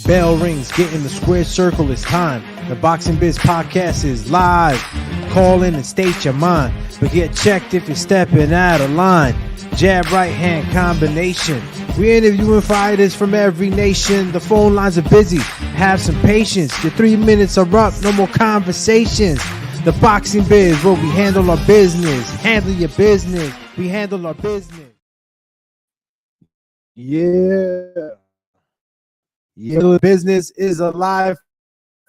Bell rings, get in the square circle, it's time. The Boxing Biz podcast is live. Call in and state your mind, but get checked if you're stepping out of line. Jab right hand combination. We interviewing fighters from every nation. The phone lines are busy. Have some patience. Your 3 minutes are up. No more conversations. The Boxing Biz, where we handle our business. Handle your business. We handle our business. Yeah. The business is a live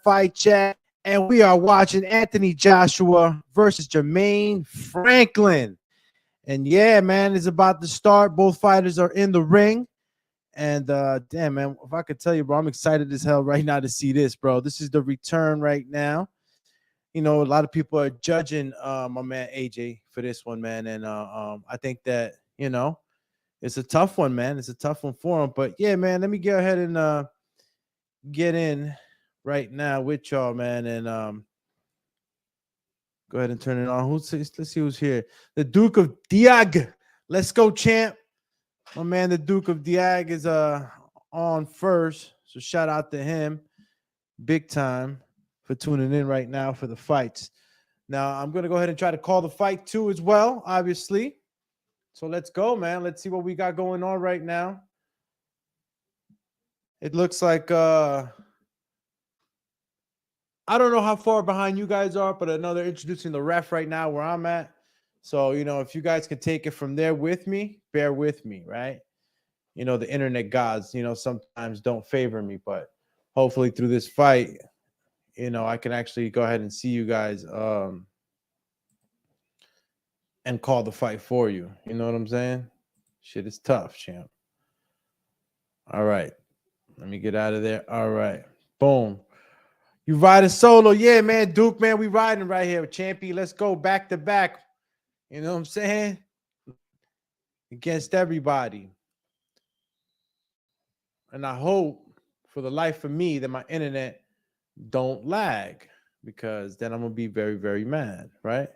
fight chat, and we are watching Anthony Joshua versus Jermaine Franklin. And yeah, man, it's about to start. Both fighters are in the ring. And damn, man, if I could tell you, bro, I'm excited as hell right now to see this, bro. This is the return right now. You know, a lot of people are judging my man AJ for this one, man. And I think that, you know, it's a tough one, man. It's a tough one for him. But yeah, man, let me go ahead and get in right now with y'all, man, and go ahead and turn it on. Let's see who's here. The Duke of Diag. Let's go, champ. My man, the Duke of Diag is on first. So shout out to him. Big time for tuning in right now for the fights. Now I'm gonna go ahead and try to call the fight too as well, obviously. So let's go, man. Let's see what we got going on right now. It looks like I don't know how far behind you guys are, but I know they're introducing the ref right now where I'm at. So, you know, if you guys can take it from there with me, bear with me, right? You know, the internet gods, you know, sometimes don't favor me, but hopefully through this fight, you know, I can actually go ahead and see you guys and call the fight for you. You know what I'm saying? Shit is tough, champ. All right. Let me get out of there. All right. Boom. You riding solo. Yeah, man. Duke, man, we riding right here. Champy, let's go back to back. You know what I'm saying? Against everybody. And I hope for the life of me that my internet don't lag, because then I'm going to be very, very mad, right?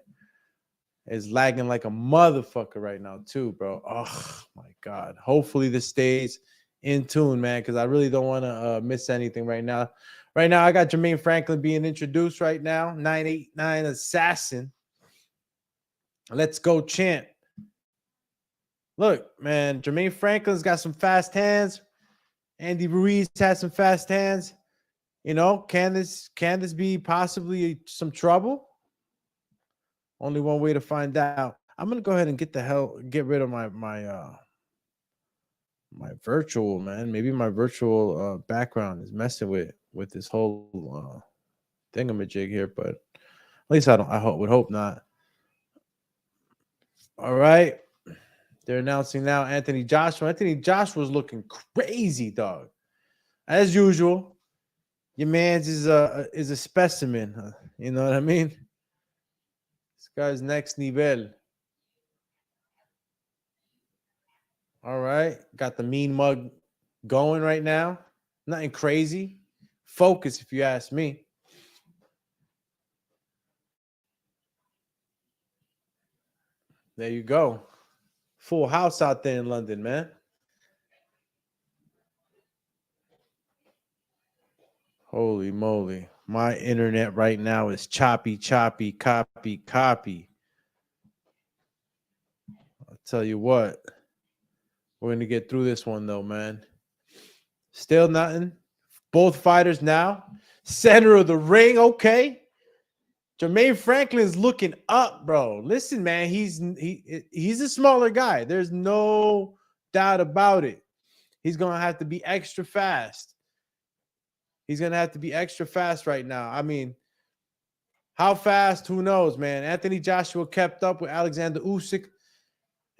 It's lagging like a motherfucker right now too, bro. Oh, my God. Hopefully this stays in tune, man, because I really don't want to miss anything right now. Right now, I got Jermaine Franklin being introduced right now. 989 Assassin. Let's go, champ. Look, man, Jermaine Franklin's got some fast hands. Andy Ruiz has some fast hands. You know, can this be possibly some trouble? Only one way to find out. I'm gonna go ahead and get rid of my virtual, man. Maybe my virtual background is messing with this whole thingamajig here, but at least I would hope not. All right. They're announcing now Anthony Joshua. Anthony Joshua's looking crazy, dog. As usual, your man's is a specimen. You know what I mean? This guy's next nivel. All right. Got the mean mug going right now. Nothing crazy. Focus, if you ask me. There you go. Full house out there in London, man. Holy moly. My internet right now is choppy, copy. I'll tell you what. We're going to get through this one, though, man. Still nothing. Both fighters now. Center of the ring. Okay. Jermaine Franklin's looking up, bro. Listen, man, he's a smaller guy. There's no doubt about it. He's going to have to be extra fast. He's going to have to be extra fast right now. I mean, how fast? Who knows, man? Anthony Joshua kept up with Alexander Usyk,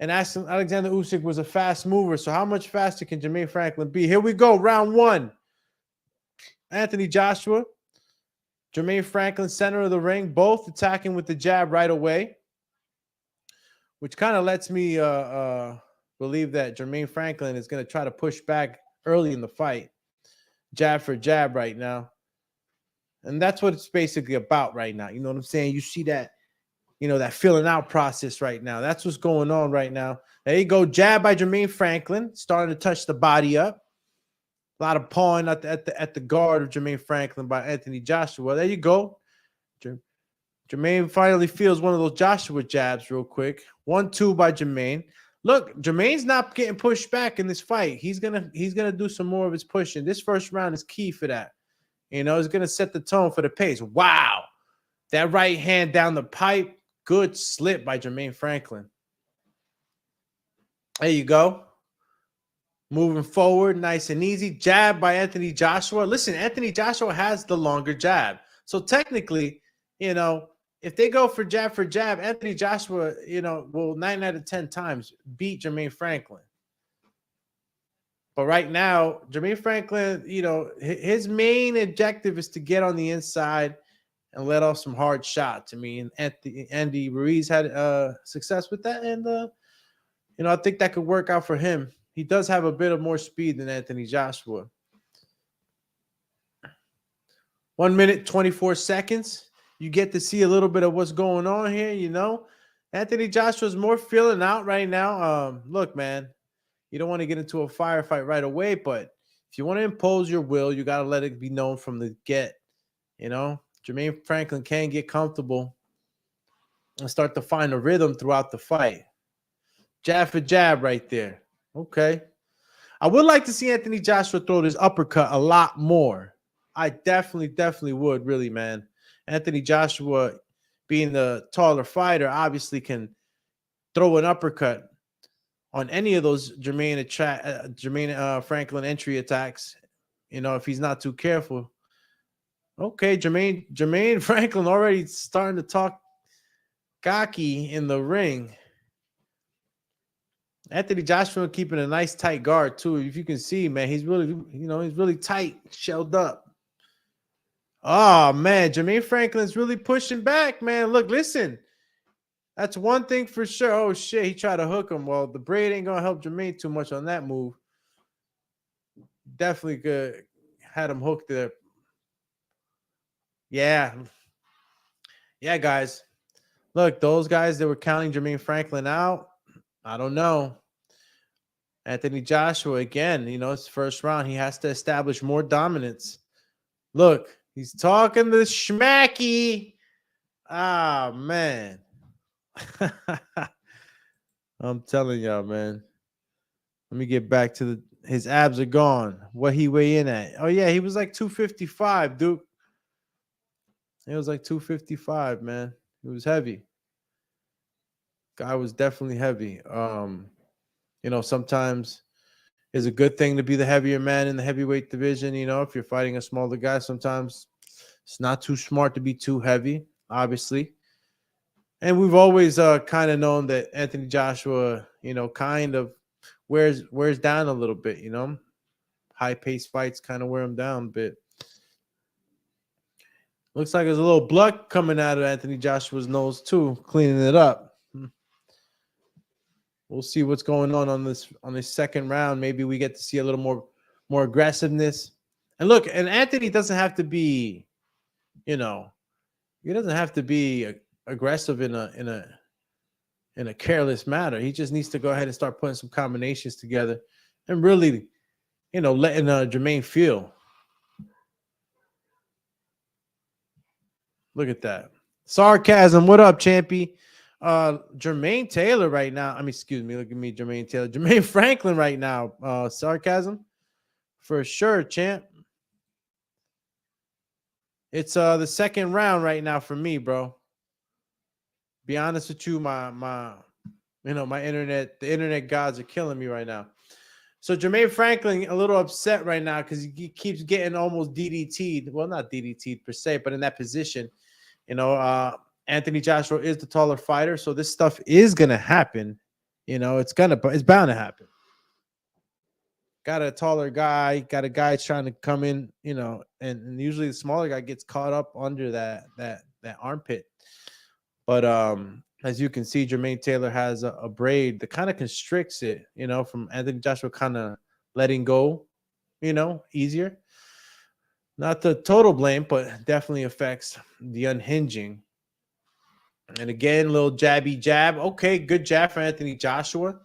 and Alexander Usyk was a fast mover. So how much faster can Jermaine Franklin be? Here we go, round one. Anthony Joshua, Jermaine Franklin, center of the ring, both attacking with the jab right away, which kind of lets me believe that Jermaine Franklin is going to try to push back early in the fight. Jab for jab right now. And that's what it's basically about right now. You know what I'm saying? You see that, you know, that filling out process right now. That's what's going on right now. There you go. Jab by Jermaine Franklin, starting to touch the body up. A lot of pawing at the guard of Jermaine Franklin by Anthony Joshua. There you go. Jermaine finally feels one of those Joshua jabs real quick. 1-2 by Jermaine. Look, Jermaine's not getting pushed back in this fight. He's gonna do some more of his pushing. This first round is key for that. You know, it's gonna set the tone for the pace. Wow. That right hand down the pipe. Good slip by Jermaine Franklin. There you go. Moving forward, nice and easy. Jab by Anthony Joshua. Listen, Anthony Joshua has the longer jab. So technically, you know, if they go for jab, Anthony Joshua, you know, will 9 out of 10 times beat Jermaine Franklin. But right now, Jermaine Franklin, you know, his main objective is to get on the inside and let off some hard shots. I mean, Andy Ruiz had success with that. And, you know, I think that could work out for him. He does have a bit of more speed than Anthony Joshua. 1 minute, 24 seconds. You get to see a little bit of what's going on here, you know. Anthony Joshua's more feeling out right now. Look, man, you don't want to get into a firefight right away, but if you want to impose your will, you got to let it be known from the get, you know. Jermaine Franklin can get comfortable and start to find a rhythm throughout the fight. Jab for jab right there. Okay. I would like to see Anthony Joshua throw this uppercut a lot more. I definitely would, really, man. Anthony Joshua, being the taller fighter, obviously can throw an uppercut on any of those Jermaine Franklin entry attacks, you know, if he's not too careful. Okay, Jermaine Franklin already starting to talk cocky in the ring. Anthony Joshua keeping a nice tight guard too. If you can see, man, he's really, you know, he's really tight, shelled up. Oh, man, Jermaine Franklin's really pushing back, man. Look, listen. That's one thing for sure. Oh, shit, he tried to hook him. Well, the braid ain't going to help Jermaine too much on that move. Definitely good. Had him hooked there. Yeah. Yeah, guys. Look, those guys that were counting Jermaine Franklin out, I don't know. Anthony Joshua, again, you know, it's first round. He has to establish more dominance. Look, he's talking the schmacky. Ah, man. I'm telling y'all, man. Let me get back to his abs are gone. What he weigh in at? Oh, yeah, he was like 255, dude. He was like 255, man. He was heavy. Guy was definitely heavy. You know, sometimes it's a good thing to be the heavier man in the heavyweight division. You know, if you're fighting a smaller guy, sometimes it's not too smart to be too heavy, obviously. And we've always kind of known that Anthony Joshua, you know, kind of wears down a little bit, you know. High-paced fights kind of wear him down a bit. Looks like there's a little blood coming out of Anthony Joshua's nose too, cleaning it up. We'll see what's going on this second round. Maybe we get to see a little more aggressiveness. And look, and Anthony doesn't have to be, you know, he doesn't have to be aggressive in a careless manner. He just needs to go ahead and start putting some combinations together and really, you know, letting Jermaine feel. Look at that. Sarcasm. What up, Champy? Jermaine Taylor right now. I mean, excuse me. Look at me, Jermaine Taylor. Jermaine Franklin right now. Sarcasm. For sure, champ. It's the second round right now for me, bro. Be honest with you, the internet gods are killing me right now. So Jermaine Franklin a little upset right now because he keeps getting almost DDT'd. Well, not DDT'd per se, but in that position. You know, Anthony Joshua is the taller fighter, so this stuff is gonna happen. You know, it's bound to happen. Got a taller guy, got a guy trying to come in, you know, and usually the smaller guy gets caught up under that armpit. But as you can see, Jermaine Taylor has a braid that kind of constricts it, you know, from Anthony Joshua kind of letting go, you know, easier. Not the total blame, but definitely affects the unhinging. And again, little jabby jab. Okay, good jab for Anthony Joshua.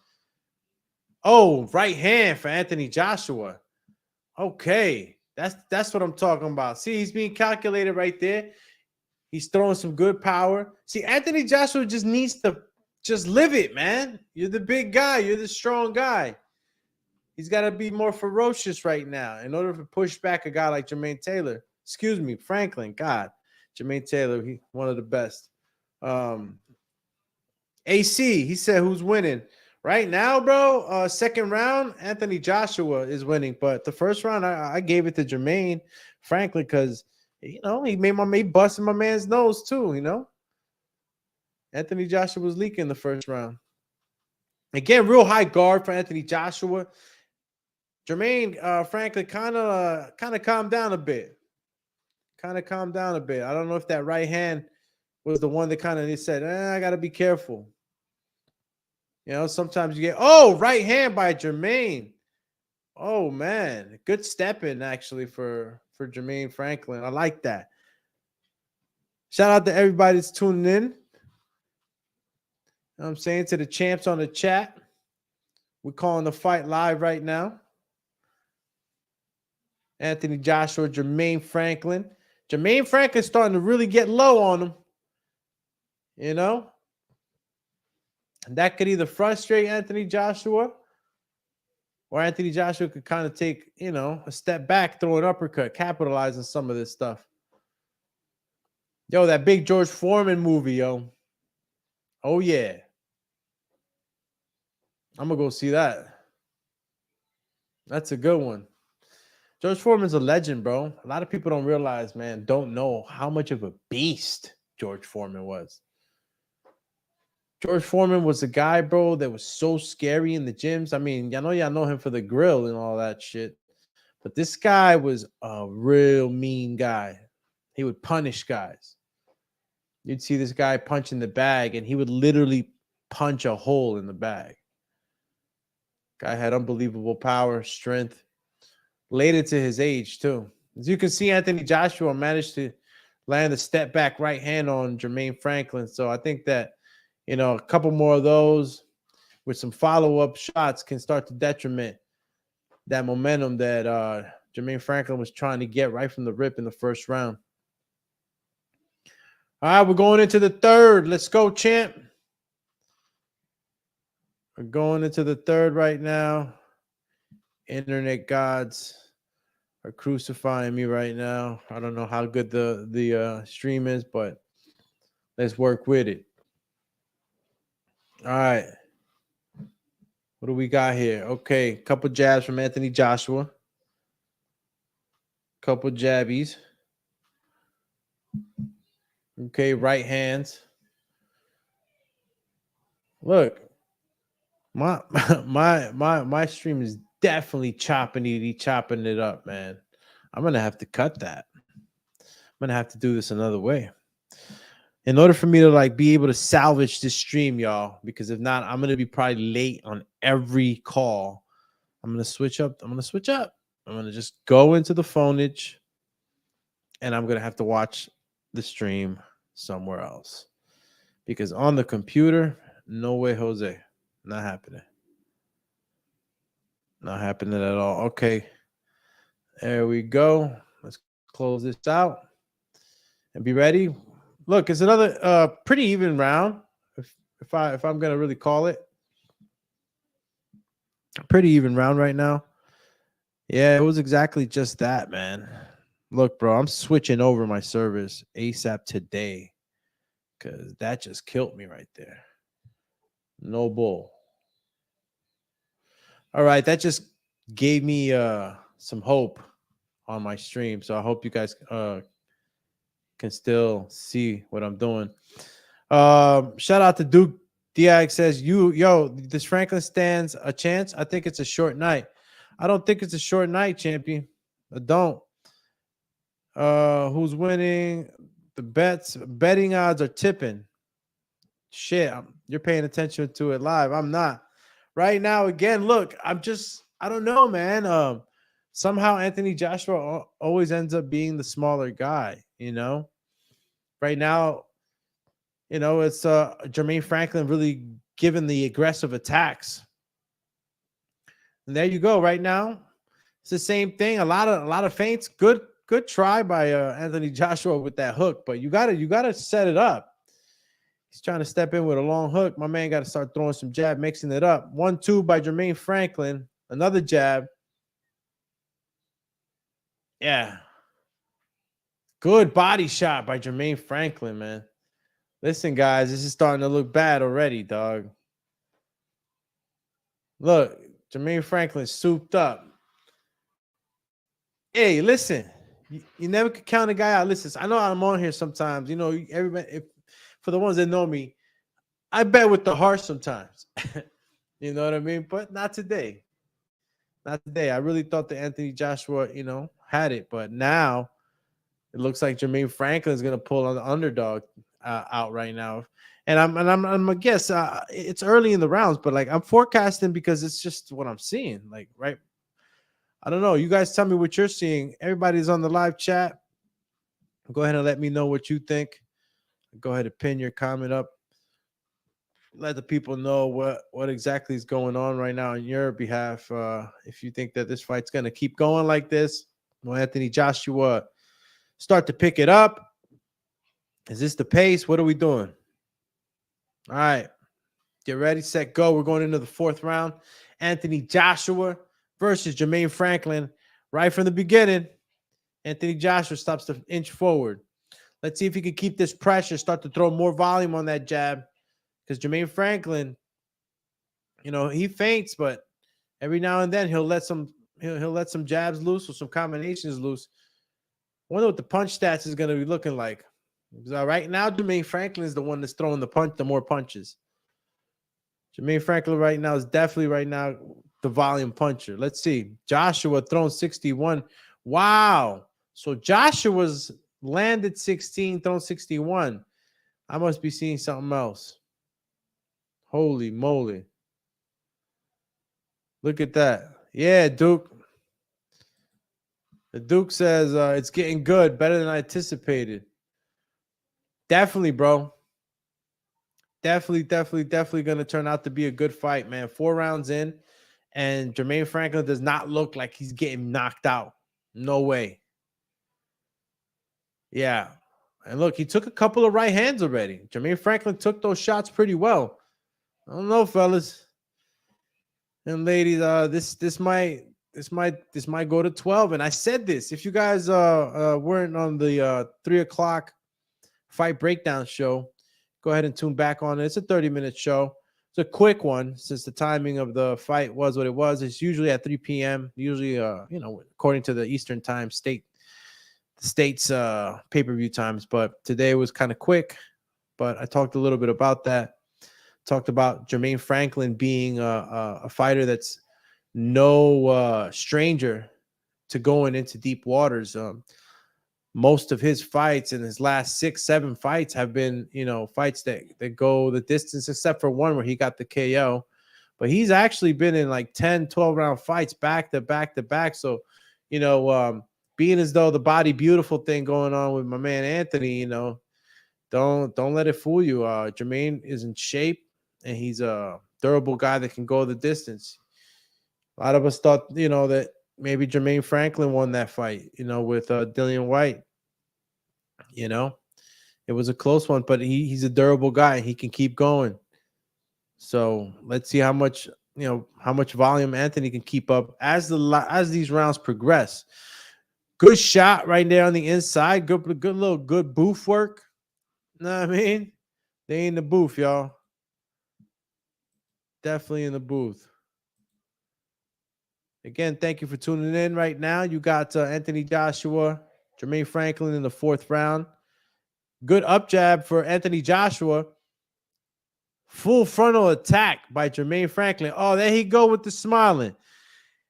Oh, right hand for Anthony Joshua. Okay. That's what I'm talking about. See, he's being calculated right there. He's throwing some good power. See, Anthony Joshua just needs to just live it, man. You're the big guy. You're the strong guy. He's got to be more ferocious right now in order to push back a guy like Jermaine Taylor. Excuse me, Franklin. God, Jermaine Taylor, he one of the best. Um, AC, he said, who's winning right now, bro? Second round, Anthony Joshua is winning, but the first round, I gave it to Jermaine Franklin because he made busting my man's nose too. Anthony Joshua was leaking the first round. Again, real high guard for Anthony Joshua. Jermaine Franklin kind of calmed down a bit. I don't know if that right hand was the one that kind of said, I got to be careful. Sometimes you get, right hand by Jermaine. Oh, man. Good stepping, actually, for Jermaine Franklin. I like that. Shout out to everybody that's tuning in. You know what I'm saying? To the champs on the chat. We're calling the fight live right now. Anthony Joshua, Jermaine Franklin. Jermaine Franklin's starting to really get low on him. And that could either frustrate Anthony Joshua or Anthony Joshua could kind of take, a step back, throw an uppercut, capitalize on some of this stuff. Yo, that big George Foreman movie, yo. Oh, yeah. I'm going to go see that. That's a good one. George Foreman's a legend, bro. A lot of people don't realize, man, don't know how much of a beast George Foreman was. George Foreman was a guy, bro, that was so scary in the gyms. I mean, y'all know him for the grill and all that shit. But this guy was a real mean guy. He would punish guys. You'd see this guy punching the bag, and he would literally punch a hole in the bag. Guy had unbelievable power, strength, related to his age, too. As you can see, Anthony Joshua managed to land a step back right hand on Jermaine Franklin. So I think that, a couple more of those with some follow-up shots can start to detriment that momentum that Jermaine Franklin was trying to get right from the rip in the first round. All right, we're going into the third. Let's go, champ. We're going into the third right now. Internet gods are crucifying me right now. I don't know how good the stream is, but let's work with it. All right. What do we got here? Okay, couple jabs from Anthony Joshua. Couple jabbies. Okay, right hands. Look, my stream is definitely chopping it up, man. I'm gonna have to cut that. I'm gonna have to do this another way. In order for me to be able to salvage this stream, y'all, because if not, I'm gonna be probably late on every call. I'm gonna switch up. I'm gonna just go into the phoneage, and I'm gonna have to watch the stream somewhere else. Because on the computer, no way, Jose. Not happening. Not happening at all. Okay. There we go. Let's close this out and be ready. Look, it's another pretty even round. If I'm gonna really call it. Pretty even round right now. Yeah, it was exactly just that, man. Look, bro, I'm switching over my service ASAP today because that just killed me right there. No bull. All right, that just gave me some hope on my stream. So I hope you guys can still see what I'm doing. Shout out to Duke Diag says, does Franklin stands a chance? I think it's a short night. I don't think it's a short night, champion. I don't. Who's winning? The betting odds are tipping. Shit, you're paying attention to it live. I'm not. Right now, again, look, I don't know, man. Somehow Anthony Joshua always ends up being the smaller guy, Right now, it's Jermaine Franklin really giving the aggressive attacks. And there you go. Right now, It's the same thing. A lot of feints. Good try by Anthony Joshua with that hook, but you gotta set it up. He's trying to step in with a long hook. My man got to start throwing some jab, mixing it up. 1-2 by Jermaine Franklin. Another jab. Yeah. Good body shot by Jermaine Franklin, man. Listen, guys, this is starting to look bad already, dog. Look, Jermaine Franklin souped up. Hey, listen, you never could count a guy out. Listen, I know I'm on here sometimes. You know, everybody. For the ones that know me, I bet with the heart sometimes. You know what I mean? But not today. Not today. I really thought that Anthony Joshua, had it, but now it looks like Jermaine Franklin is going to pull on the underdog out right now. And I'm a guess. It's early in the rounds, but like I'm forecasting because it's just what I'm seeing. Like, right. I don't know. You guys tell me what you're seeing. Everybody's on the live chat. Go ahead and let me know what you think. Go ahead and pin your comment up. Let the people know what exactly is going on right now on your behalf. If you think that this fight's going to keep going like this, will Anthony Joshua start to pick it up? Is this the pace? What are we doing? All right. Get ready, set, go. We're going into the fourth round. Anthony Joshua versus Jermaine Franklin. Right from the beginning, Anthony Joshua stops to inch forward. Let's see if he can keep this pressure, start to throw more volume on that jab. Because Jermaine Franklin, he feints, but every now and then he'll let some jabs loose or some combinations loose. I wonder what the punch stats is going to be looking like. Because right now, Jermaine Franklin is the one that's throwing the more punches. Jermaine Franklin right now is definitely the volume puncher. Let's see. Joshua thrown 61. Wow. So Joshua's landed 16, thrown 61. I must be seeing something else. Holy moly. Look at that. Yeah, Duke. The Duke says it's getting good, better than I anticipated. Definitely, bro. Definitely going to turn out to be a good fight, man. 4 rounds in, and Jermaine Franklin does not look like he's getting knocked out. No way. Yeah. And look, he took a couple of right hands already. Jermaine Franklin took those shots pretty well. I don't know, fellas and ladies. This might go to 12. And I said this. If you guys weren't on the 3 o'clock fight breakdown show, go ahead and tune back on it. It's a 30-minute show. It's a quick one since the timing of the fight was what it was. It's usually at 3 p.m. Usually, according to the Eastern time state's pay-per-view times. But today was kind of quick. But I talked a little bit about that. Talked about Jermaine Franklin being a fighter that's no stranger to going into deep waters. Most of his fights in his last 6-7 fights have been, fights that go the distance, except for one where he got the KO. But he's actually been in like 10, 12 round fights back to back to back. So, being as though the body beautiful thing going on with my man Anthony, don't let it fool you. Jermaine is in shape, and he's a durable guy that can go the distance. A lot of us thought, that maybe Jermaine Franklin won that fight, with Dillian White. It was a close one, but he's a durable guy. He can keep going. So let's see how much volume Anthony can keep up as these rounds progress. Good shot right there on the inside. Good booth work. Know what I mean? They in the booth, y'all. Definitely in the booth. Again, thank you for tuning in right now. You got Anthony Joshua, Jermaine Franklin in the 4th round. Good up jab for Anthony Joshua. Full frontal attack by Jermaine Franklin. Oh, there he go with the smiling.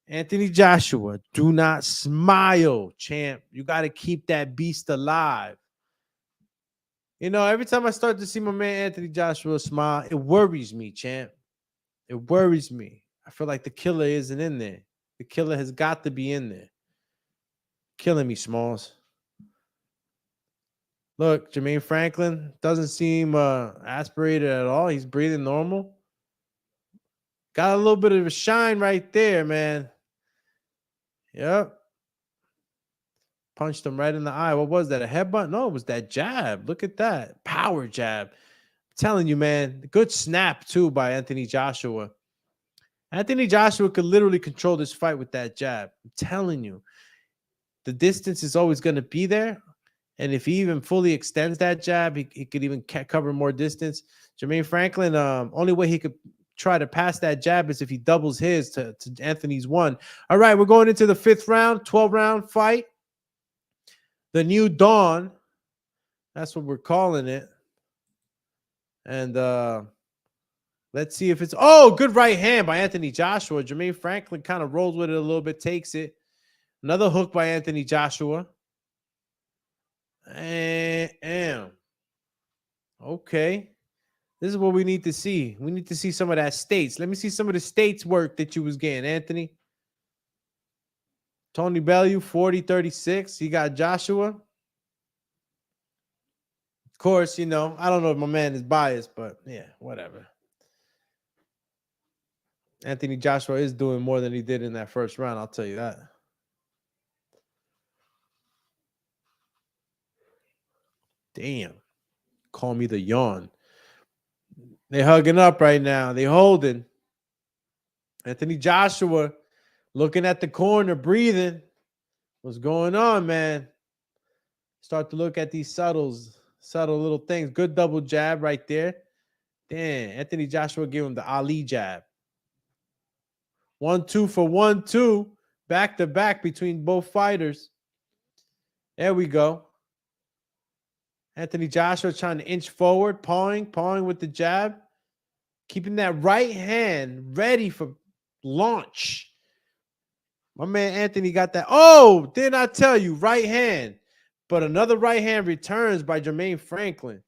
Anthony Joshua, do not smile, champ. You got to keep that beast alive. Every time I start to see my man Anthony Joshua smile, it worries me, champ. It worries me. I feel like the killer isn't in there. The killer has got to be in there. Killing me, Smalls. Look, Jermaine Franklin doesn't seem aspirated at all. He's breathing normal. Got a little bit of a shine right there, man. Yep. Punched him right in the eye. What was that? A headbutt? No, it was that jab. Look at that. Power jab. I'm telling you, man. Good snap, too, by Anthony Joshua. Anthony Joshua could literally control this fight with that jab. I'm telling you. The distance is always going to be there. And if he even fully extends that jab, he could even cover more distance. Jermaine Franklin, only way he could try to pass that jab is if he doubles his to Anthony's one. All right, we're going into the 5th round, 12-round fight. The new dawn. That's what we're calling it. And let's see if it's... Oh, good right hand by Anthony Joshua. Jermaine Franklin kind of rolls with it a little bit, takes it. Another hook by Anthony Joshua. And okay. This is what we need to see. We need to see some of that states. Let me see some of the states work that you was getting, Anthony. Tony Bellew, 40-36. He got Joshua. Of course, you know, I don't know if my man is biased, but yeah, whatever. Anthony Joshua is doing more than he did in that first round, I'll tell you that. Damn. Call me the yawn. They hugging up right now. They holding. Anthony Joshua looking at the corner, breathing. What's going on, man? Start to look at these subtle little things. Good double jab right there. Damn, Anthony Joshua gave him the Ali jab. 1-2 for 1-2. Back to back between both fighters. There we go. Anthony Joshua trying to inch forward, pawing with the jab. Keeping that right hand ready for launch. My man Anthony got that. Oh, didn't I tell you? Right hand. But another right hand returns by Jermaine Franklin.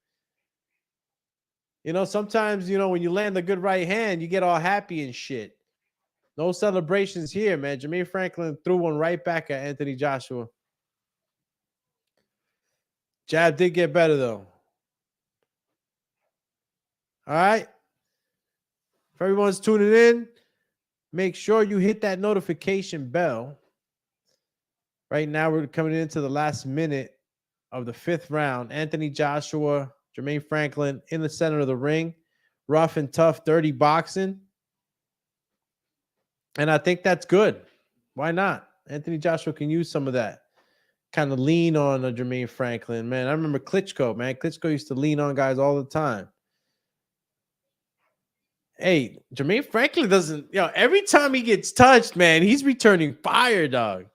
You know, sometimes, you know, when you land a good right hand, you get all happy and shit. No celebrations here, man. Jermaine Franklin threw one right back at Anthony Joshua. Jab did get better, though. All right. If everyone's tuning in, make sure you hit that notification bell. Right now, we're coming into the last minute of the 5th round. Anthony Joshua, Jermaine Franklin in the center of the ring. Rough and tough, dirty boxing. And I think that's good. Why not? Anthony Joshua can use some of that. Kind of lean on Jermaine Franklin, man. I remember Klitschko, man. Klitschko used to lean on guys all the time. Hey, Jermaine Franklin doesn't, every time he gets touched, man, he's returning fire, dog.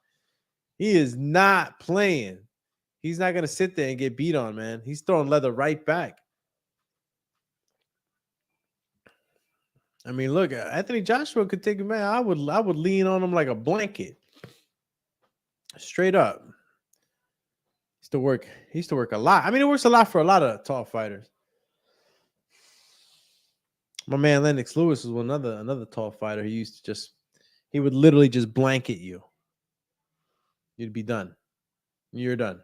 He is not playing. He's not going to sit there and get beat on, man. He's throwing leather right back. I mean, look, Anthony Joshua could take him, man. I would lean on him like a blanket. Straight up. He used to work a lot. I mean, it works a lot for a lot of tall fighters. My man Lennox Lewis was another tall fighter. He would literally just blanket you. You'd be done. You're done.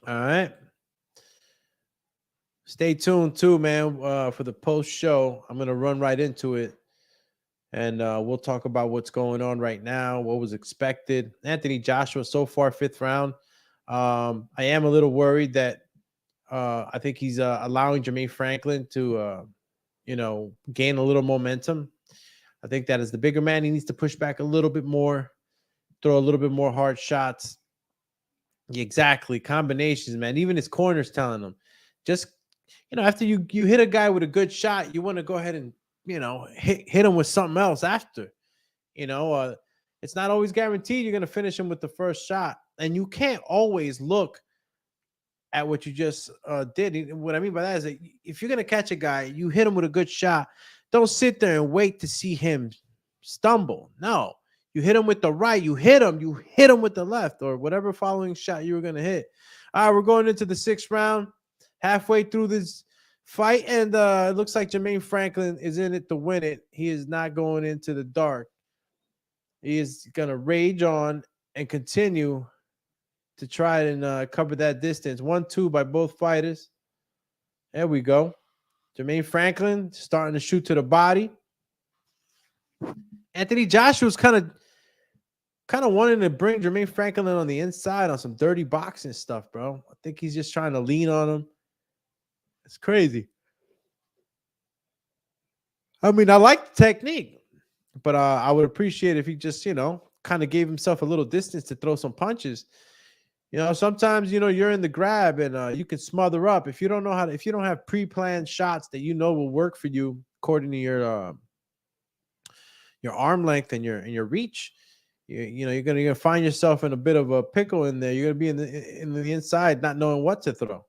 All right. Stay tuned too, man, for the post show. I'm going to run right into it. And we'll talk about what's going on right now, what was expected. Anthony Joshua so far, 5th round. I am a little worried that I think he's allowing Jermaine Franklin to, gain a little momentum. I think that as the bigger man, he needs to push back a little bit more, throw a little bit more hard shots. Exactly. Combinations, man. Even his corner's telling him, just, after you hit a guy with a good shot, you want to go ahead and, hit him with something else after. It's not always guaranteed you're going to finish him with the first shot. And you can't always look at what you just did. What I mean by that is that if you're going to catch a guy, you hit him with a good shot. Don't sit there and wait to see him stumble. No, you hit him with the right. You hit him with the left or whatever following shot you were going to hit. All right, we're going into the 6th round, halfway through this fight. And it looks like Jermaine Franklin is in it to win it. He is not going into the dark. He is going to rage on and continue to try and cover that distance. 1-2 by both fighters. There we go. Jermaine Franklin starting to shoot to the body. Anthony Joshua's kind of kind of wanting to bring Jermaine Franklin on the inside on some dirty boxing stuff, bro. I think he's just trying to lean on him. It's crazy. I mean, I like the technique, but I would appreciate if he just, kind of gave himself a little distance to throw some punches. Sometimes, you're in the grab and you can smother up. If you don't know if you don't have pre-planned shots that will work for you according to your arm length and your reach, you're gonna find yourself in a bit of a pickle in there. You're gonna be in the inside, not knowing what to throw.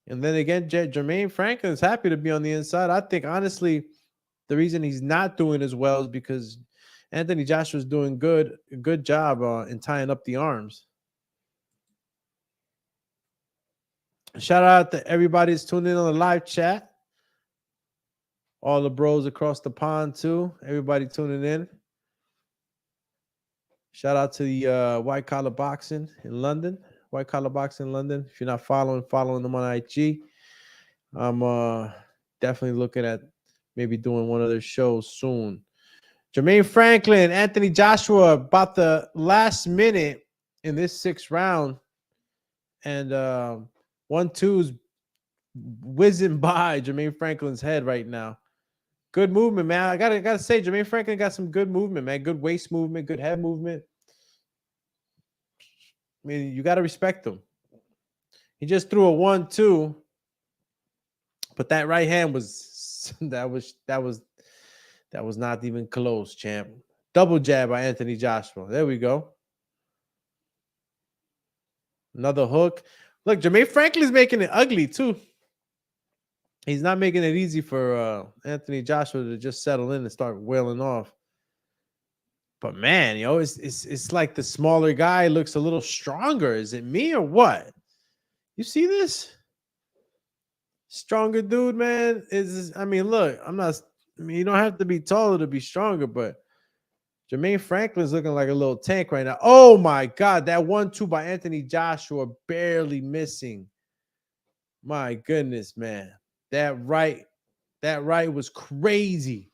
And then again, Jermaine Franklin is happy to be on the inside. I think honestly, the reason he's not doing as well is because Anthony Joshua's doing a good job in tying up the arms. Shout out to everybody that's tuning in on the live chat. All the bros across the pond too. Everybody tuning in. Shout out to the White Collar Boxing in London. White Collar Boxing in London. If you're not following them on IG, I'm definitely looking at maybe doing one of their shows soon. Jermaine Franklin, Anthony Joshua, about the last minute in this 6th round. And 1-2's whizzing by Jermaine Franklin's head right now. Good movement, man. I gotta say, Jermaine Franklin got some good movement, man. Good waist movement, good head movement. I mean, you gotta respect him. He just threw a 1-2, but that right hand was not even close, champ. Double jab by Anthony Joshua. There we go. Another hook. Look, Jermaine Franklin's making it ugly too. He's not making it easy for Anthony Joshua to just settle in and start wailing off. But man, it's like the smaller guy looks a little stronger. Is it me or what? You see this? Stronger dude, man. Look, you don't have to be taller to be stronger, but Jermaine Franklin's looking like a little tank right now. Oh my God, that 1-2 by Anthony Joshua barely missing. My goodness, man. That right was crazy.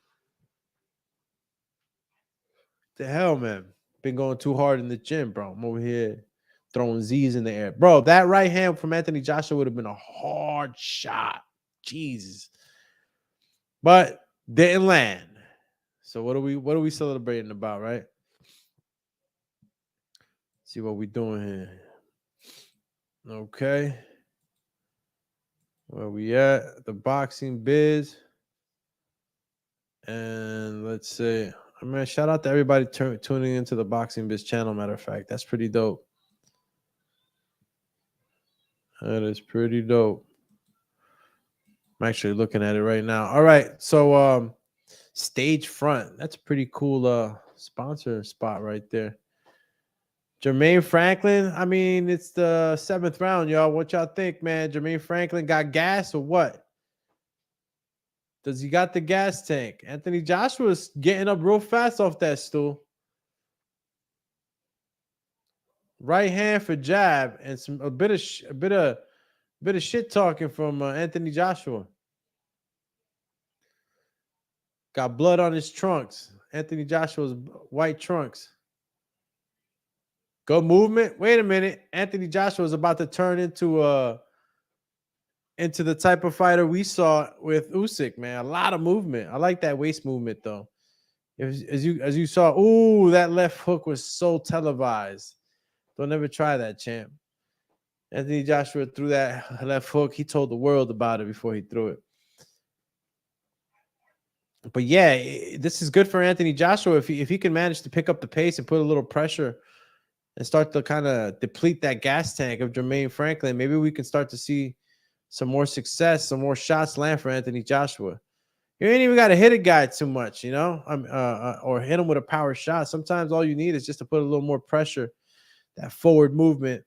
The hell, man. Been going too hard in the gym, bro. I'm over here throwing Z's in the air. Bro, that right hand from Anthony Joshua would have been a hard shot. Jesus. But didn't land. So what are we celebrating about, right? See what we doing here. Okay. Where we at? The boxing biz. And let's see. Shout out to everybody tuning into the Boxing Biz channel, matter of fact. That's pretty dope. That is pretty dope. I'm actually looking at it right now. All right. So Stage Front. That's a pretty cool sponsor spot right there. Jermaine Franklin. It's the 7th round, y'all. What y'all think, man? Jermaine Franklin got gas or what? Does he got the gas tank? Anthony Joshua's getting up real fast off that stool. Right hand for jab and a bit of shit talking from Anthony Joshua. Got blood on his trunks. Anthony Joshua's white trunks. Good movement. Wait a minute. Anthony Joshua is about to turn into the type of fighter we saw with Usyk, man. A lot of movement. I like that waist movement though. As you saw, ooh, that left hook was so televised. Don't ever try that, champ. Anthony Joshua threw that left hook. He told the world about it before he threw it. But yeah, this is good for Anthony Joshua if he can manage to pick up the pace and put a little pressure and start to kind of deplete that gas tank of Jermaine Franklin. Maybe we can start to see some more success, some more shots land for Anthony Joshua. You ain't even got to hit a guy too much, or hit him with a power shot. Sometimes all you need is just to put a little more pressure, that forward movement.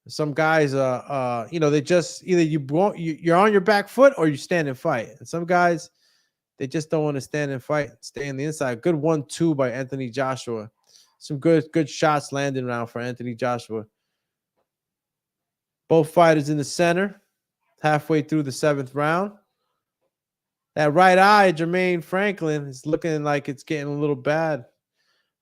Some guys, they just either you're on your back foot or you stand and fight. And some guys, they just don't want to stand and fight, stay on the inside. Good 1-2 by Anthony Joshua. Some good shots landing around for Anthony Joshua. Both fighters in the center, halfway through the 7th round. That right eye, Jermaine Franklin, is looking like it's getting a little bad.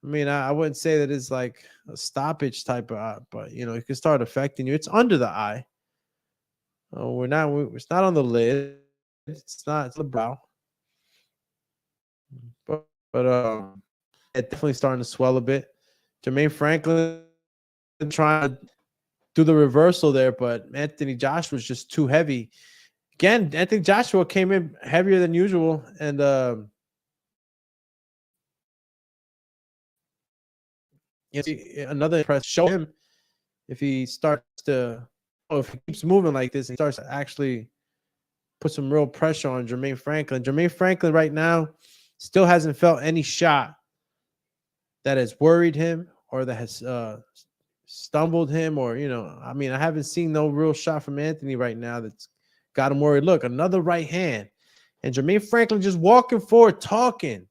I mean, I wouldn't say that it's like a stoppage type of eye, but it can start affecting you. It's under the eye. It's not on the lid. It's not. It's on the brow. But yeah, definitely starting to swell a bit. Jermaine Franklin trying to do the reversal there, but Anthony Joshua was just too heavy. Again, Anthony Joshua came in heavier than usual, and another impress show him if he starts to, if he keeps moving like this and starts to actually put some real pressure on Jermaine Franklin. Jermaine Franklin right now still hasn't felt any shot that has worried him or that has stumbled him, or I mean, I haven't seen no real shot from Anthony right now that's got him worried. Look, another right hand, and Jermaine Franklin just walking forward, talking.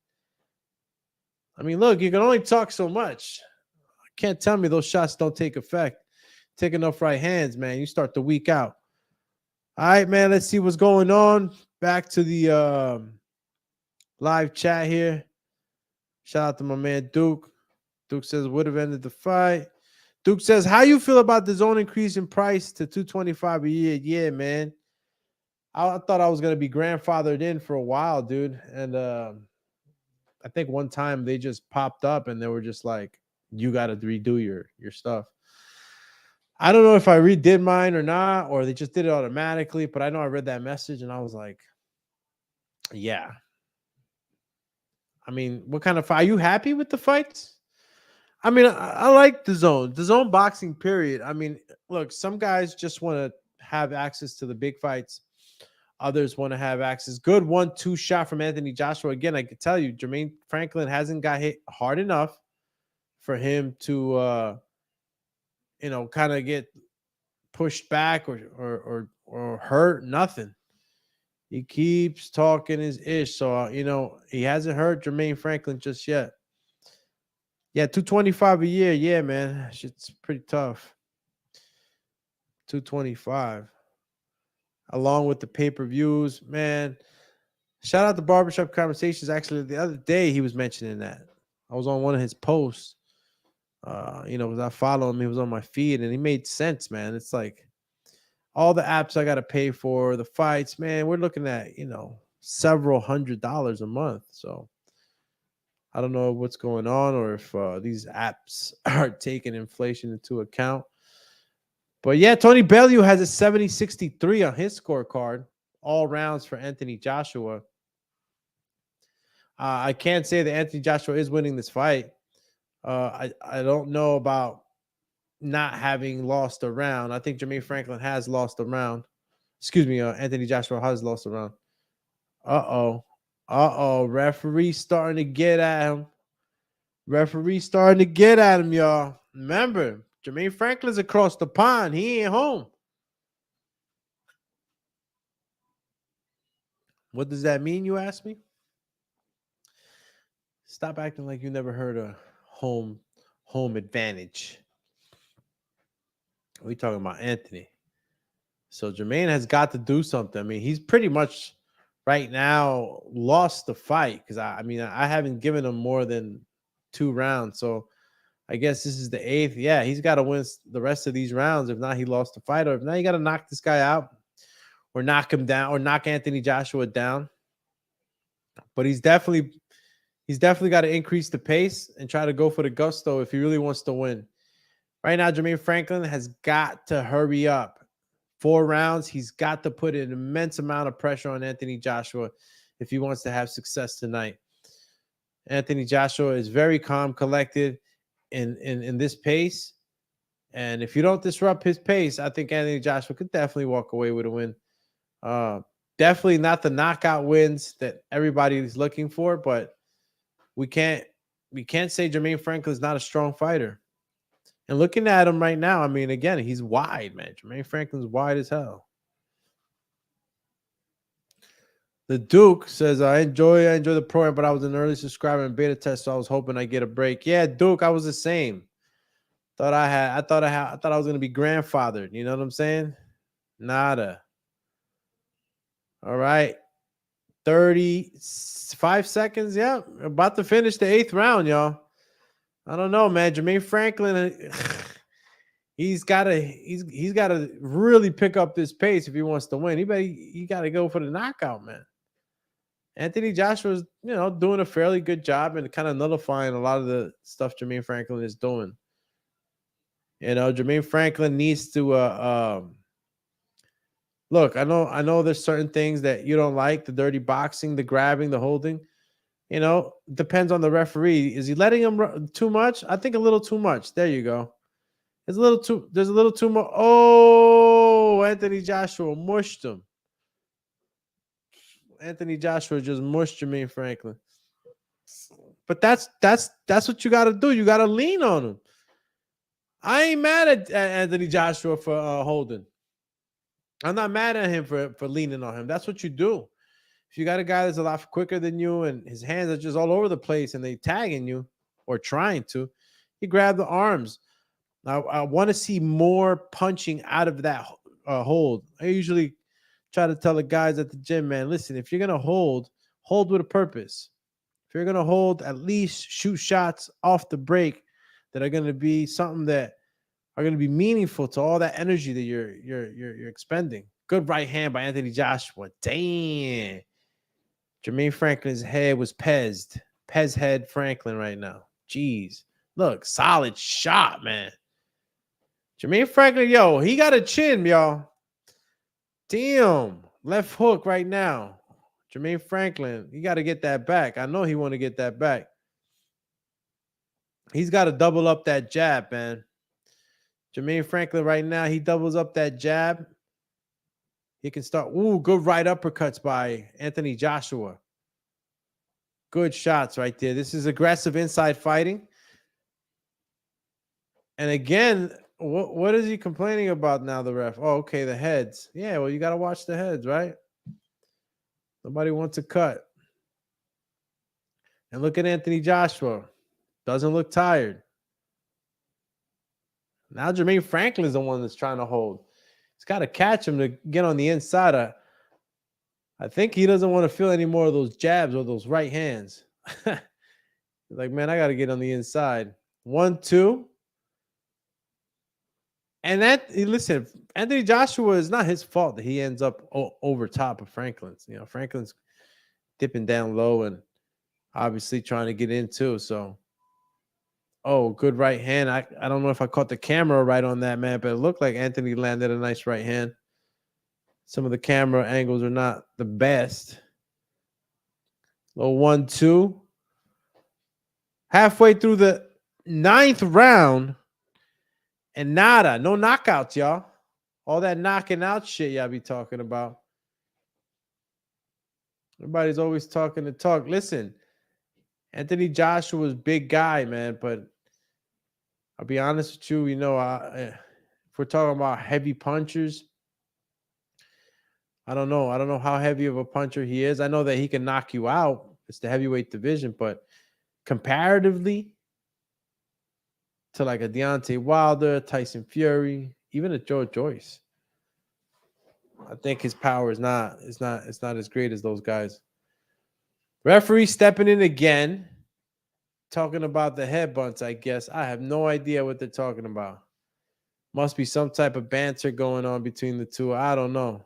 I mean, look, you can only talk so much. Can't tell me those shots don't take effect. Take enough right hands, man. You start the week out. All right, man. Let's see what's going on. Back to the live chat here. Shout out to my man Duke. Duke says would have ended the fight. Duke says, how you feel about the zone increase in price to $225 a year? Yeah, man. I thought I was gonna be grandfathered in for a while, dude. And I think one time they just popped up and they were just like, you got to redo your stuff. I don't know if I redid mine or not, or they just did it automatically, but I know I read that message and I was like, yeah. I mean, what kind of fight? Are you happy with the fights? I mean, I like the zone boxing period. I mean, look, some guys just want to have access to the big fights. Others want to have access. Good 1-2 shot from Anthony Joshua. Again, I can tell you, Jermaine Franklin hasn't got hit hard enough for him to, kind of get pushed back or hurt. Nothing. He keeps talking his ish. So, he hasn't hurt Jermaine Franklin just yet. Yeah, $225 a year. Yeah, man. Shit's pretty tough. $225. Along with the pay-per-views, man. Shout out to Barbershop Conversations. Actually, the other day he was mentioning that. I was on one of his posts. Because I follow him. He was on my feed and he made sense, man. It's like all the apps I got to pay for, the fights, man. We're looking at, several $100s a month. So I don't know what's going on or if these apps are taking inflation into account. But yeah, Tony Bellew has a 70-63 on his scorecard, all rounds for Anthony Joshua. I can't say that Anthony Joshua is winning this fight. I don't know about not having lost a round. I think Jermaine Franklin has lost a round. Excuse me, Anthony Joshua has lost a round. Referee starting to get at him. Y'all. Remember, Jermaine Franklin's across the pond. He ain't home. What does that mean, you ask me? Stop acting like you never heard of home advantage. We talking about Anthony. So Jermaine has got to do something. I mean, he's pretty much right now lost the fight because I haven't given him more than 2 rounds. So I guess this is the 8th. Yeah, he's got to win the rest of these rounds. If not, he lost the fight. Or if not, you got to knock this guy out or knock him down or knock Anthony Joshua down. But he's definitely got to increase the pace and try to go for the gusto if he really wants to win. Right now, Jermaine Franklin has got to hurry up. 4 rounds. He's got to put an immense amount of pressure on Anthony Joshua if he wants to have success tonight. Anthony Joshua is very calm, collected in this pace. And if you don't disrupt his pace, I think Anthony Joshua could definitely walk away with a win. Definitely not the knockout wins that everybody is looking for, but we can't say Jermaine Franklin is not a strong fighter. And looking at him right now, I mean, again, he's wide, man. Jermaine Franklin's wide as hell. The Duke says, I enjoy the program, but I was an early subscriber and beta test, so I was hoping I get a break. Yeah, Duke, I was the same. I thought I was gonna be grandfathered. You know what I'm saying? Nada. All right. 35 seconds. Yeah, about to finish the 8th round, y'all. I don't know, man. Jermaine Franklin, he's gotta really pick up this pace if he wants to win. He gotta go for the knockout, man. Anthony Joshua's, doing a fairly good job and kind of nullifying a lot of the stuff Jermaine Franklin is doing. Jermaine Franklin needs to look. I know there's certain things that you don't like, the dirty boxing, the grabbing, the holding. Depends on the referee. Is he letting him too much? I think a little too much. There you go. There's a little too much. Oh, Anthony Joshua mushed him. Anthony Joshua just mushed Jermaine Franklin. But that's what you got to do. You got to lean on him. I ain't mad at Anthony Joshua for holding. I'm not mad at him for leaning on him. That's what you do. If you got a guy that's a lot quicker than you and his hands are just all over the place and they tagging you or trying to, you grab the arms. I want to see more punching out of that hold. I usually try to tell the guys at the gym, man, listen, if you're going to hold with a purpose. If you're going to hold, at least shoot shots off the break that are going to be something that are going to be meaningful to all that energy that you're expending. Good right hand by Anthony Joshua. Damn. Jermaine Franklin's head was Pez head Franklin right now. Jeez. Look, solid shot, man. Jermaine Franklin, he got a chin, y'all. Damn. Left hook right now. Jermaine Franklin, he got to get that back. I know he want to get that back. He's got to double up that jab, man. Jermaine Franklin right now, he doubles up that jab. He can start. Ooh, good right uppercuts by Anthony Joshua. Good shots right there. This is aggressive inside fighting. And again, what is he complaining about now, the ref? Oh, okay, the heads. Yeah, well, you got to watch the heads, right? Nobody wants a cut. And look at Anthony Joshua. Doesn't look tired. Now Jermaine Franklin is the one that's trying to hold. He's got to catch him to get on the inside. I think he doesn't want to feel any more of those jabs or those right hands. Like, man, I got to get on the inside. 1-2. And listen, Anthony Joshua, is not his fault that he ends up over top of Franklin's. Franklin's dipping down low and obviously trying to get in too. So, good right hand. I don't know if I caught the camera right on that, man, but it looked like Anthony landed a nice right hand. Some of the camera angles are not the best. Little 1-2. Halfway through the 9th round. And nada. No knockouts, y'all. All that knocking out shit y'all be talking about. Everybody's always talking the talk. Listen, Anthony Joshua's big guy, man, but I'll be honest with you, if we're talking about heavy punchers, I don't know. I don't know how heavy of a puncher he is. I know that he can knock you out. It's the heavyweight division, but comparatively to like a Deontay Wilder, Tyson Fury, even a Joe Joyce, I think his power is not as great as those guys. Referee stepping in again, talking about the headbutts, I guess. I have no idea what they're talking about. Must be some type of banter going on between the two. I don't know.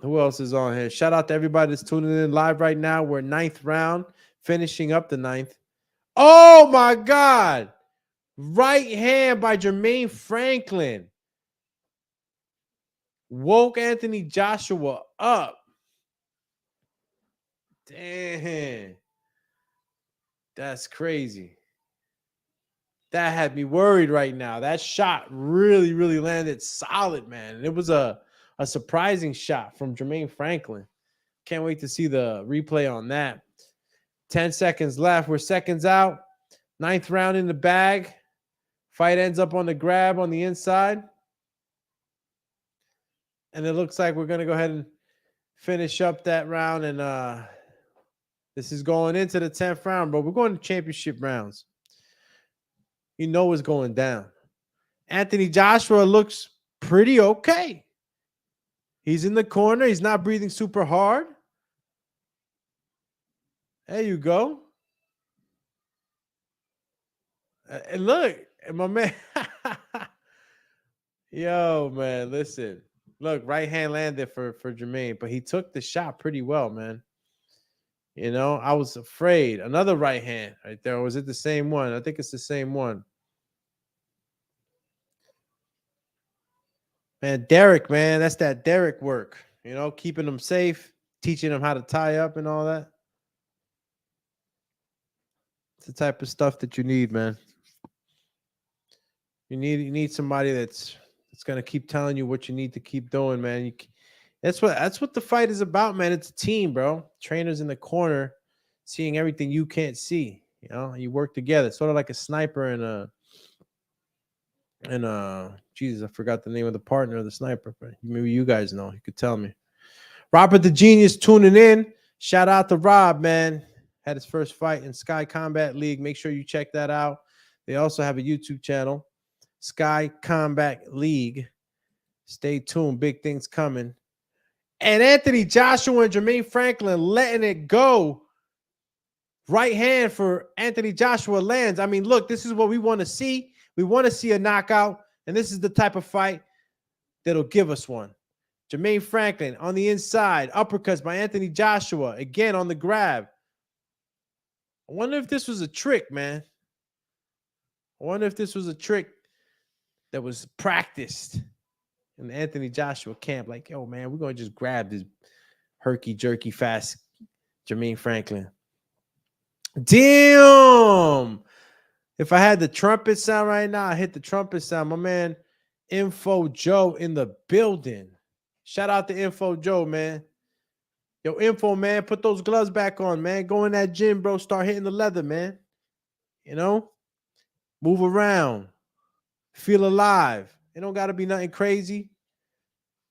Who else is on here? Shout out to everybody that's tuning in live right now. We're 9th round, finishing up the 9th. Oh, my God. Right hand by Jermaine Franklin. Woke Anthony Joshua up. Damn. That's crazy. That had me worried right now. That shot really, really landed solid, man. And it was a surprising shot from Jermaine Franklin. Can't wait to see the replay on that. 10 seconds left. We're seconds out. 9th round in the bag. Fight ends up on the grab on the inside. And it looks like we're going to go ahead and finish up that round. And this is going into the 10th round, but we're going to championship rounds. You know what's going down. Anthony Joshua looks pretty okay. He's in the corner. He's not breathing super hard. There you go. And look, and my man. Yo, man, listen. Look, right hand landed for Jermaine, but he took the shot pretty well, man. You know, I was afraid. Another right hand right there. Or was it the same one? I think it's the same one. Man, Derek, man, that's that Derek work. You know, keeping them safe, teaching them how to tie up and all that. It's the type of stuff that you need, man. You need somebody that's gonna keep telling you what you need to keep doing, man. That's what the fight is about, man. It's a team, bro. Trainers in the corner, seeing everything you can't see. You know, you work together, sort of like a sniper and Jesus, I forgot the name of the partner of the sniper, but maybe you guys know. You could tell me. Robert the Genius tuning in. Shout out to Rob, man. Had his first fight in Sky Combat League. Make sure you check that out. They also have a YouTube channel, Sky Combat League. Stay tuned. Big things coming. And Anthony Joshua and Jermaine Franklin letting it go. Right hand for Anthony Joshua lands. I mean, look, this is what we want to see. We want to see a knockout, and this is the type of fight that'll give us one. Jermaine Franklin on the inside, uppercuts by Anthony Joshua, again on the grab. I wonder if this was a trick, man. I wonder if this was a trick that was practiced in the Anthony Joshua camp. Like, yo, man, we're going to just grab this herky-jerky fast Jermaine Franklin. Damn! If I had the trumpet sound right now, I hit the trumpet sound. My man, Info Joe in the building. Shout out to Info Joe, man. Yo, Info, man, put those gloves back on, man. Go in that gym, bro. Start hitting the leather, man. You know? Move around. Feel alive. It don't got to be nothing crazy.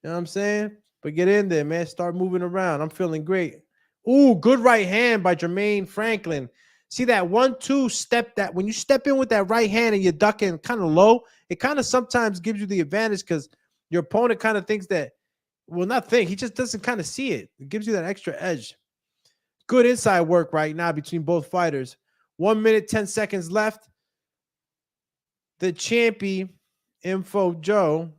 You know what I'm saying? But get in there, man. Start moving around. I'm feeling great. Ooh, good right hand by Jermaine Franklin. See that 1-2 step, that when you step in with that right hand and you're ducking kind of low, it kind of sometimes gives you the advantage because your opponent kind of thinks that, well, not think, he just doesn't kind of see it. It gives you that extra edge. Good inside work right now between both fighters. 1 minute, 10 seconds left. The champion, Info Joe.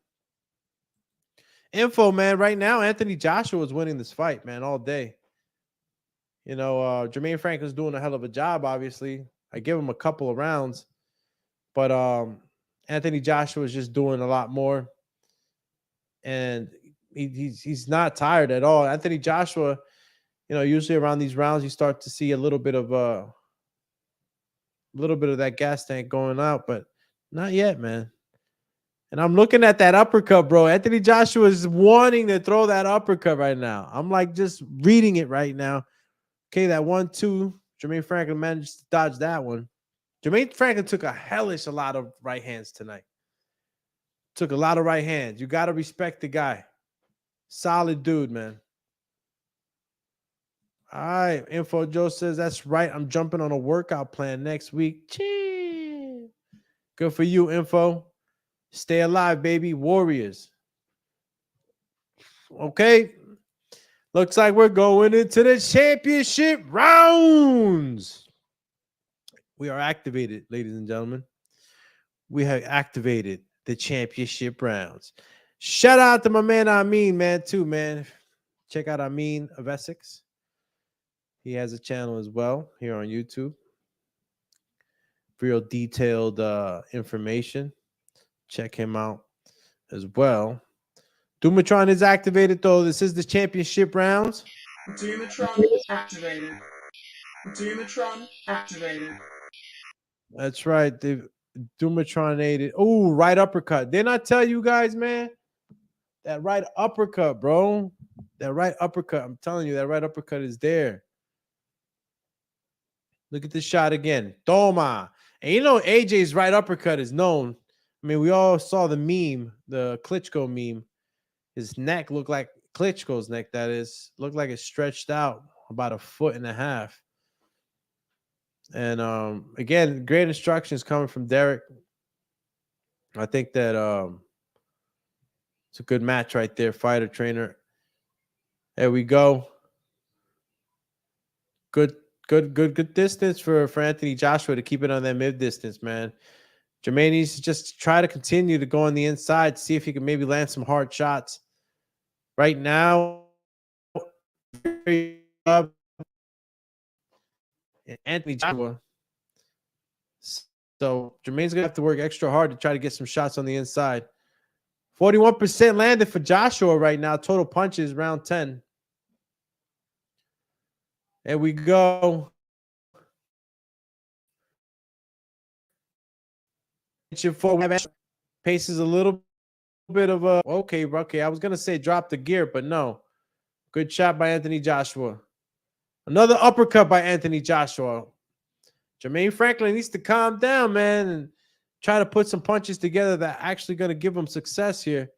Info, man, right now, Anthony Joshua is winning this fight, man, all day. You know, Jermaine Franklin's doing a hell of a job, obviously. I give him a couple of rounds. But Anthony Joshua is just doing a lot more. And he's not tired at all. Anthony Joshua, you know, usually around these rounds, you start to see a little bit of that gas tank going out, but not yet, man. And I'm looking at that uppercut, bro. Anthony Joshua is wanting to throw that uppercut right now. I'm like just reading it right now. Okay, that 1-2. Jermaine Franklin managed to dodge that one. Jermaine Franklin took a lot of right hands tonight. Took a lot of right hands. You got to respect the guy. Solid dude, man. All right. Info Joe says, that's right. I'm jumping on a workout plan next week. Chee. Good for you, Info. Stay alive, baby. Warriors. Okay. Looks like we're going into the championship rounds. We are activated, ladies and gentlemen. We have activated the championship rounds. Shout out to my man Amin, man, too, man. Check out Amin of Essex. He has a channel as well here on YouTube. Real detailed information. Check him out as well. Dumatron is activated, though. This is the championship rounds. Dumatron activated. Dumatron activated. That's right. The Dumatronated. Oh, right uppercut. Didn't I tell you guys, man? That right uppercut, bro. That right uppercut. I'm telling you, that right uppercut is there. Look at this shot again. Toma. And you know, AJ's right uppercut is known. I mean, we all saw the meme, the Klitschko meme. His neck looked like Klitschko's neck, that is. Looked like it stretched out about 1.5 feet. And again, great instructions coming from Derek. I think that it's a good match right there, fighter trainer. There we go. Good Good distance for Anthony Joshua to keep it on that mid distance, man. Jermaine needs to just try to continue to go on the inside, see if he can maybe land some hard shots. Right now, Anthony Joshua. So Jermaine's gonna have to work extra hard to try to get some shots on the inside. 41% landed for Joshua right now. Total punches round 10. There we go. Pace is a little bit of a okay. I was gonna say drop the gear, but no. Good shot by Anthony Joshua. Another uppercut by Anthony Joshua. Jermaine Franklin needs to calm down, man, and try to put some punches together that are actually going to give him success here.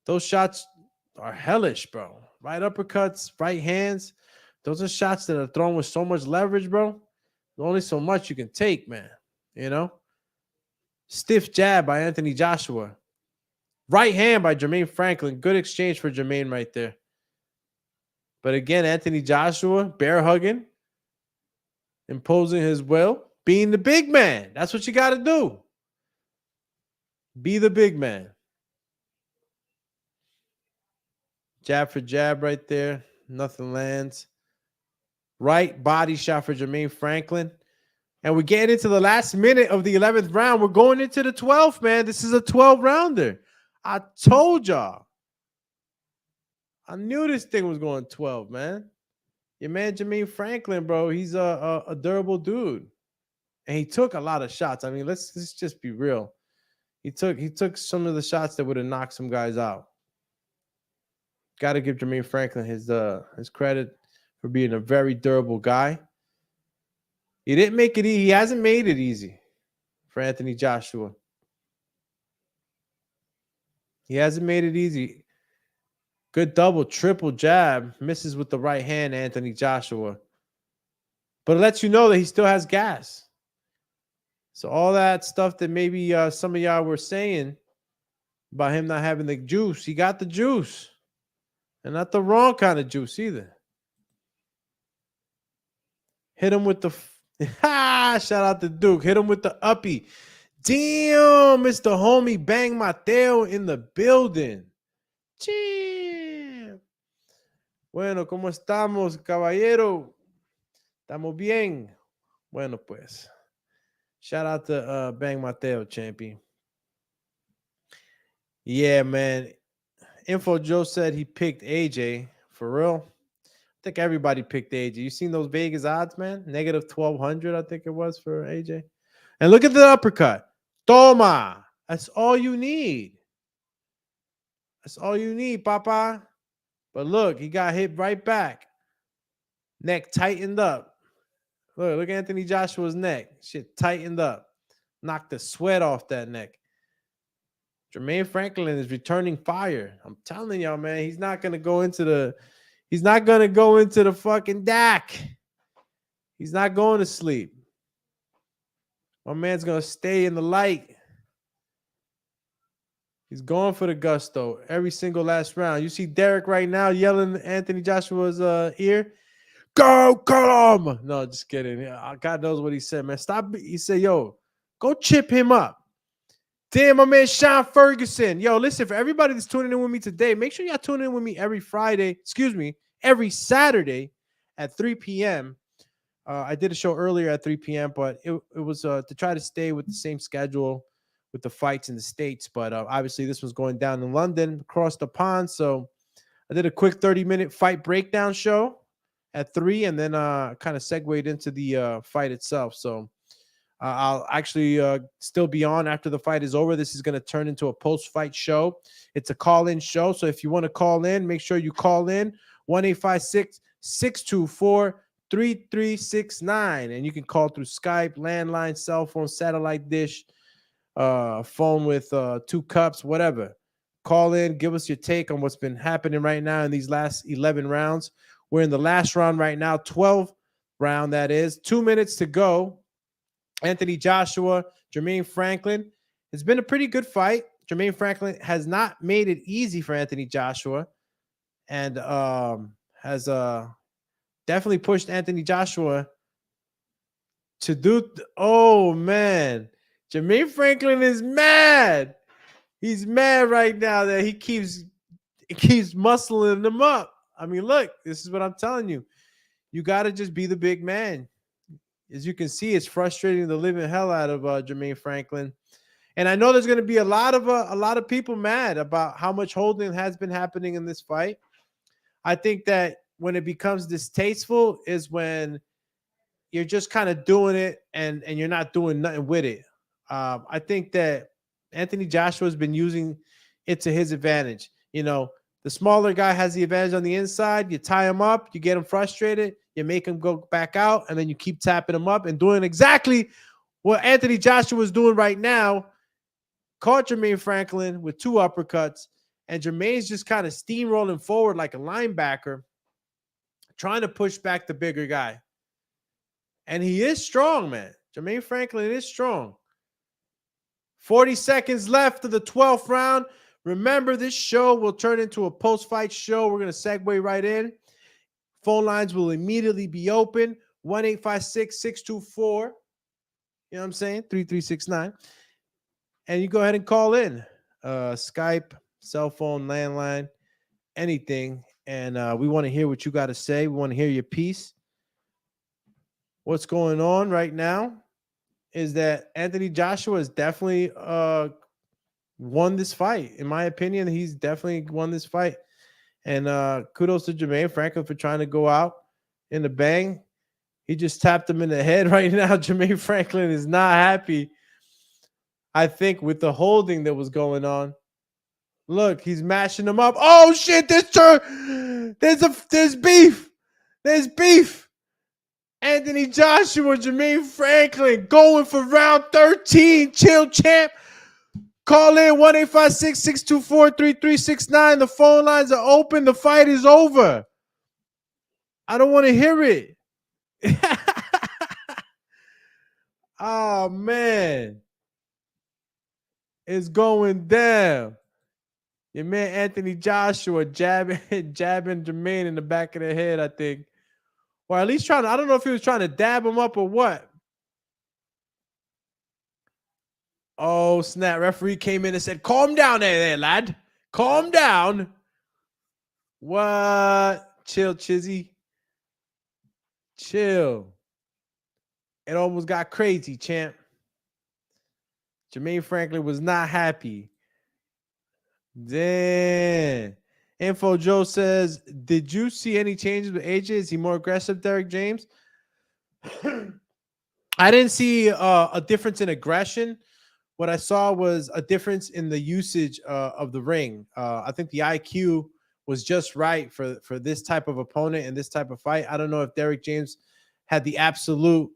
Those shots are hellish, bro. Right uppercuts, right hands. Those are shots that are thrown with so much leverage, bro. There's only so much you can take, man. You know? Stiff jab by Anthony Joshua. Right hand by Jermaine Franklin. Good exchange for Jermaine right there. But again, Anthony Joshua, bear hugging, imposing his will, being the big man. That's what you got to do. Be the big man. Jab for jab right there. Nothing lands. Right body shot for Jermaine Franklin. And we're getting into the last minute of the 11th round. We're going into the 12th, man. This is a 12-rounder. I told y'all. I knew this thing was going 12, man. Your man Jermaine Franklin, bro, he's a durable dude. And he took a lot of shots. I mean, let's just be real. He took some of the shots that would have knocked some guys out. Got to give Jermaine Franklin his credit for being a very durable guy. He didn't make it easy. He hasn't made it easy for Anthony Joshua. He hasn't made it easy. Good double, triple jab. Misses with the right hand, Anthony Joshua. But it lets you know that he still has gas. So all that stuff that maybe some of y'all were saying about him not having the juice, he got the juice. And not the wrong kind of juice either. Hit him with the shout out to Duke. Hit him with the uppy. Damn, Mr. Homie Bang Mateo in the building. Damn. Bueno, ¿cómo estamos, caballero? Estamos bien. Bueno, pues. Shout out to Bang Mateo, champion. Yeah, man. Info Joe said he picked AJ. For real? I think everybody picked AJ. You seen those Vegas odds, man? Negative 1,200, I think it was for AJ. And look at the uppercut. Toma. That's all you need. That's all you need, Papa. But look, he got hit right back. Neck tightened up. Look at Anthony Joshua's neck. Shit tightened up. Knocked the sweat off that neck. Jermaine Franklin is returning fire. I'm telling y'all, man, he's not gonna go into the fucking DAC. He's not going to sleep. My man's gonna stay in the light. He's going for the gusto every single last round. You see Derek right now yelling Anthony Joshua's ear. Go, call him. No, just kidding. God knows what he said, man. Stop. He said, yo, go chip him up. Damn, my man Sean Ferguson. Yo, listen, for everybody that's tuning in with me today, make sure y'all tune in with me every Saturday at 3 p.m. I did a show earlier at 3 p.m., but it was to try to stay with the same schedule with the fights in the States. But obviously this was going down in London across the pond. So I did a quick 30-minute fight breakdown show at 3 and then kind of segued into the fight itself. So I'll actually still be on after the fight is over. This is going to turn into a post-fight show. It's a call-in show. So if you want to call in, make sure you call in 1-856-624-3369. And you can call through Skype, landline, cell phone, satellite dish, phone with 2 cups, whatever. Call in, give us your take on what's been happening right now in these last 11 rounds. We're in the last round right now, 12th round, that is. 2 minutes to go. Anthony Joshua, Jermaine Franklin. It's been a pretty good fight. Jermaine Franklin has not made it easy for Anthony Joshua and has definitely pushed Anthony Joshua to do. Oh man, Jermaine Franklin is mad. He's mad right now that he keeps muscling them up. I mean, look, this is what I'm telling you. You got to just be the big man. As you can see, it's frustrating the living hell out of Jermaine Franklin. And I know there's going to be a lot of people mad about how much holding has been happening in this fight. I think that when it becomes distasteful is when you're just kind of doing it and you're not doing nothing with it. I think that Anthony Joshua has been using it to his advantage. The smaller guy has the advantage on the inside. You tie him up, you get him frustrated, you make him go back out, and then you keep tapping him up and doing exactly what Anthony Joshua is doing right now. Caught Jermaine Franklin with 2 uppercuts, and Jermaine's just kind of steamrolling forward like a linebacker, trying to push back the bigger guy. And he is strong, man. Jermaine Franklin is strong. 40 seconds left of the 12th round. Remember, this show will turn into a post-fight show. We're going to segue right in. Phone lines will immediately be open. 1-856-624. You know what I'm saying? 3369. And you go ahead and call in. Skype, cell phone, landline, anything. And we want to hear what you got to say. We want to hear your piece. What's going on right now is that Anthony Joshua has definitely won this fight. In my opinion, he's definitely won this fight. And kudos to Jermaine Franklin for trying to go out in the bang. He just tapped him in the head right now. Jermaine Franklin is not happy, I think, with the holding that was going on. Look, he's mashing him up. Oh shit, there's beef. There's beef. Anthony Joshua, Jermaine Franklin going for round 13. Chill, champ. Call in 1-856-624-3369. The phone lines are open. The fight is over. I don't want to hear it. Oh, man. It's going down. Your man Anthony Joshua jabbing Jermaine in the back of the head, I think. Or at least I don't know if he was trying to dab him up or what. Oh, snap. Referee came in and said, calm down there, lad. Calm down. What? Chill, Chizzy. Chill. It almost got crazy, champ. Jermaine Franklin was not happy. Damn. Info Joe says, did you see any changes with AJ? Is he more aggressive, Derek James? I didn't see a difference in aggression. What I saw was a difference in the usage of the ring. I think the IQ was just right for this type of opponent and this type of fight. I don't know if Derek James had the absolute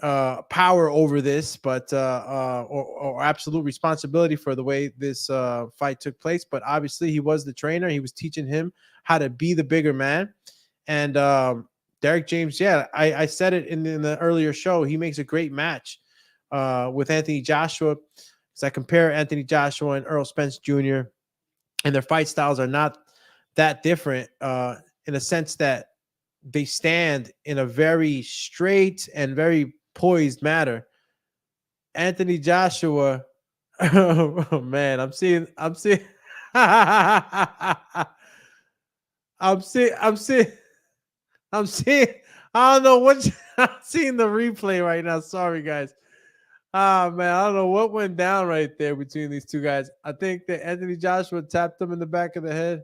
power over this, but or absolute responsibility for the way this fight took place. But obviously, he was the trainer. He was teaching him how to be the bigger man. And Derek James, yeah, I said it in the earlier show. He makes a great match with Anthony Joshua. As I compare Anthony Joshua and Errol Spence Jr., and their fight styles are not that different in a sense that they stand in a very straight and very poised manner. Anthony Joshua, oh man, I'm seeing, I'm seeing, I don't know what I'm seeing the replay right now. Sorry, guys. Ah, man, I don't know what went down right there between these two guys. I think that Anthony Joshua tapped him in the back of the head.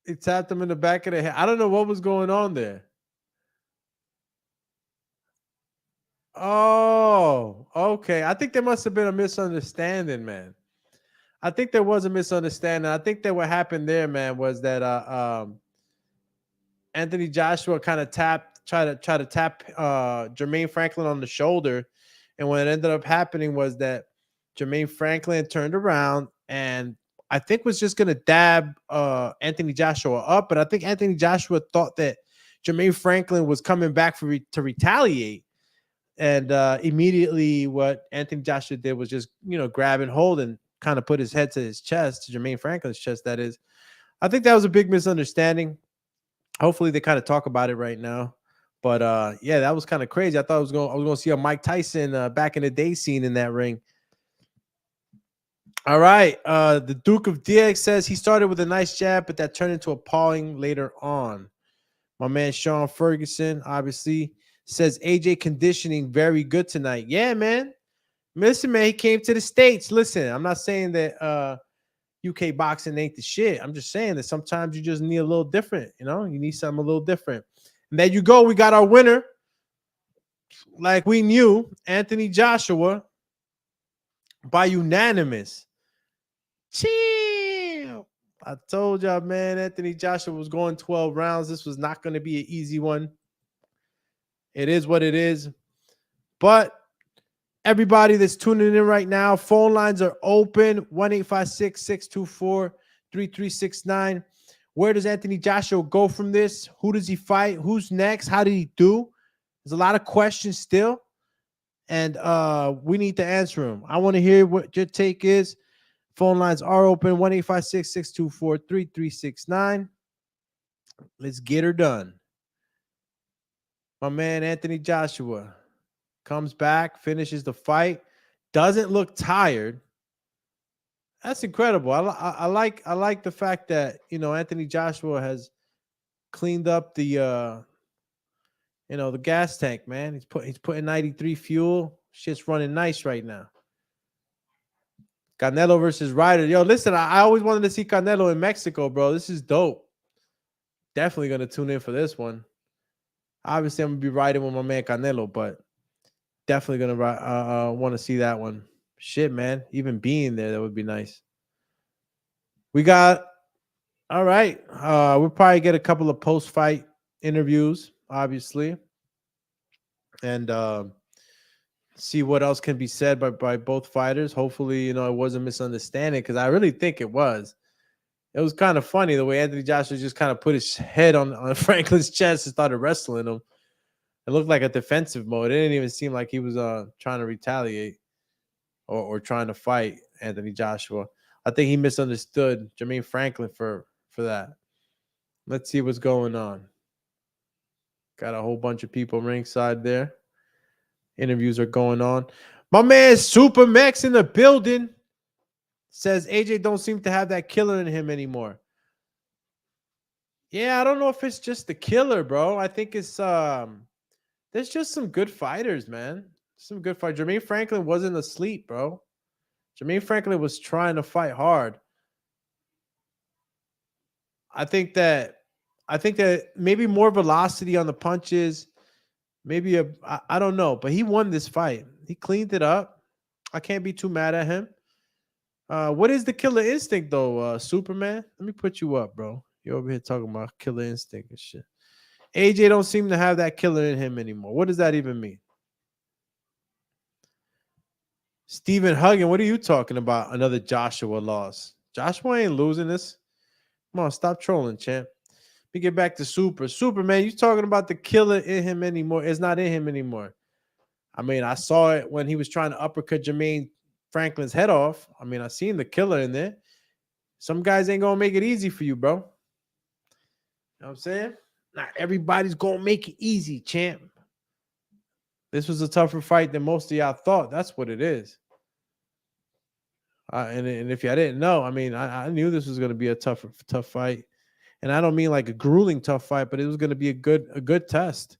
He tapped him in the back of the head. I don't know what was going on there. Oh, okay. I think there must have been a misunderstanding, man. I think there was a misunderstanding. I think that what happened there, man, was that Anthony Joshua kind of try to tap Jermaine Franklin on the shoulder, and what ended up happening was that Jermaine Franklin turned around and I think was just gonna dab Anthony Joshua up, but I think Anthony Joshua thought that Jermaine Franklin was coming back to retaliate, and immediately what Anthony Joshua did was just grab and hold and kind of put his head to his chest, to Jermaine Franklin's chest. That is, I think that was a big misunderstanding. Hopefully they kind of talk about it right now. But yeah, that was kind of crazy. I thought I was gonna see a Mike Tyson back in the day scene in that ring. All right. The Duke of DX says he started with a nice jab, but that turned into a pawing later on. My man Sean Ferguson obviously says AJ conditioning very good tonight. Yeah, man. Listen, man, he came to the States. Listen, I'm not saying that UK boxing ain't the shit. I'm just saying that sometimes you just need a little different, you know? You need something a little different. And there you go. We got our winner. Like we knew, Anthony Joshua by unanimous. Chill. I told y'all, man, Anthony Joshua was going 12 rounds. This was not going to be an easy one. It is what it is. But everybody that's tuning in right now, phone lines are open. 1-856-624-3369. Where does Anthony Joshua go from this? Who does he fight? Who's next? How did he do? There's a lot of questions still. And we need to answer them. I want to hear what your take is. Phone lines are open. 1-856-624-3369. Let's get her done. My man Anthony Joshua comes back, finishes the fight, doesn't look tired. That's incredible. I like the fact that, you know, Anthony Joshua has cleaned up the the gas tank, man. He's putting 93 fuel. Shit's running nice right now. Canelo versus Ryder. Yo, listen, I always wanted to see Canelo in Mexico, bro. This is dope. Definitely going to tune in for this one. Obviously, I'm going to be riding with my man Canelo, but definitely going to want to see that one. Shit, man. Even being there, that would be nice. We got, all right. We'll probably get a couple of post-fight interviews, obviously. And see what else can be said by both fighters. Hopefully, you know, it wasn't misunderstanding because I really think it was. It was kind of funny the way Anthony Joshua just kind of put his head on Franklin's chest and started wrestling him. It looked like a defensive mode. It didn't even seem like he was trying to retaliate or trying to fight Anthony Joshua. I think he misunderstood Jermaine Franklin for that. Let's see what's going on. Got a whole bunch of people ringside there. Interviews are going on. My man Super Max in the building says AJ don't seem to have that killer in him anymore. Yeah, I don't know if it's just the killer, bro. I think it's there's just some good fighters, man. Some good fighters. Jermaine Franklin wasn't asleep, bro. Jermaine Franklin was trying to fight hard. I think that maybe more velocity on the punches. Maybe I don't know, but he won this fight. He cleaned it up. I can't be too mad at him. What is the killer instinct though, Superman? Let me put you up, bro. You're over here talking about killer instinct and shit. AJ don't seem to have that killer in him anymore. What does that even mean? Stephen Huggin, what are you talking about? Another Joshua loss. Joshua ain't losing this. Come on, stop trolling, champ. Let me get back to Superman, you talking about the killer in him anymore? It's not in him anymore. I mean, I saw it when he was trying to uppercut Jermaine Franklin's head off. I mean, I seen the killer in there. Some guys ain't gonna make it easy for you, bro. You know what I'm saying? Not everybody's gonna make it easy, champ. This was a tougher fight than most of y'all thought. That's what it is. And if y'all didn't know, I mean, I knew this was gonna be a tough fight. And I don't mean like a grueling tough fight, but it was going to be a good test.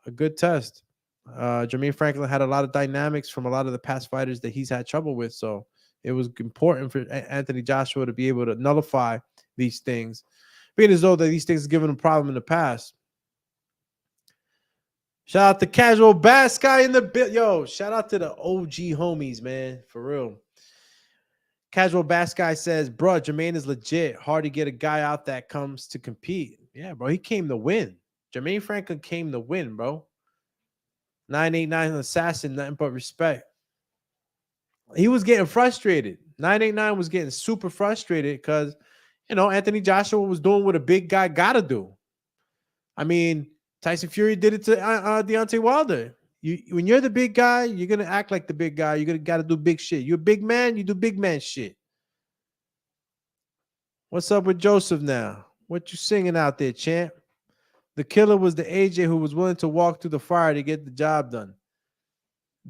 A good test. Jermaine Franklin had a lot of dynamics from a lot of the past fighters that he's had trouble with. So it was important for Anthony Joshua to be able to nullify these things, being as though that these things have given him a problem in the past. Shout out to Casual Bass Guy in the bit. Yo, shout out to the OG homies, man. For real. Casual Bass Guy says, bro, Jermaine is legit. Hard to get a guy out that comes to compete. Yeah, bro, he came to win. Jermaine Franklin came to win, bro. 989 assassin, nothing but respect. He was getting frustrated. 989 was getting super frustrated because, you know, Anthony Joshua was doing what a big guy got to do. I mean, Tyson Fury did it to Deontay Wilder. When you're the big guy, you're going to act like the big guy. You're going to got to do big shit. You're a big man, you do big man shit. What's up with Joseph now? What you singing out there, champ? The killer was the AJ who was willing to walk through the fire to get the job done.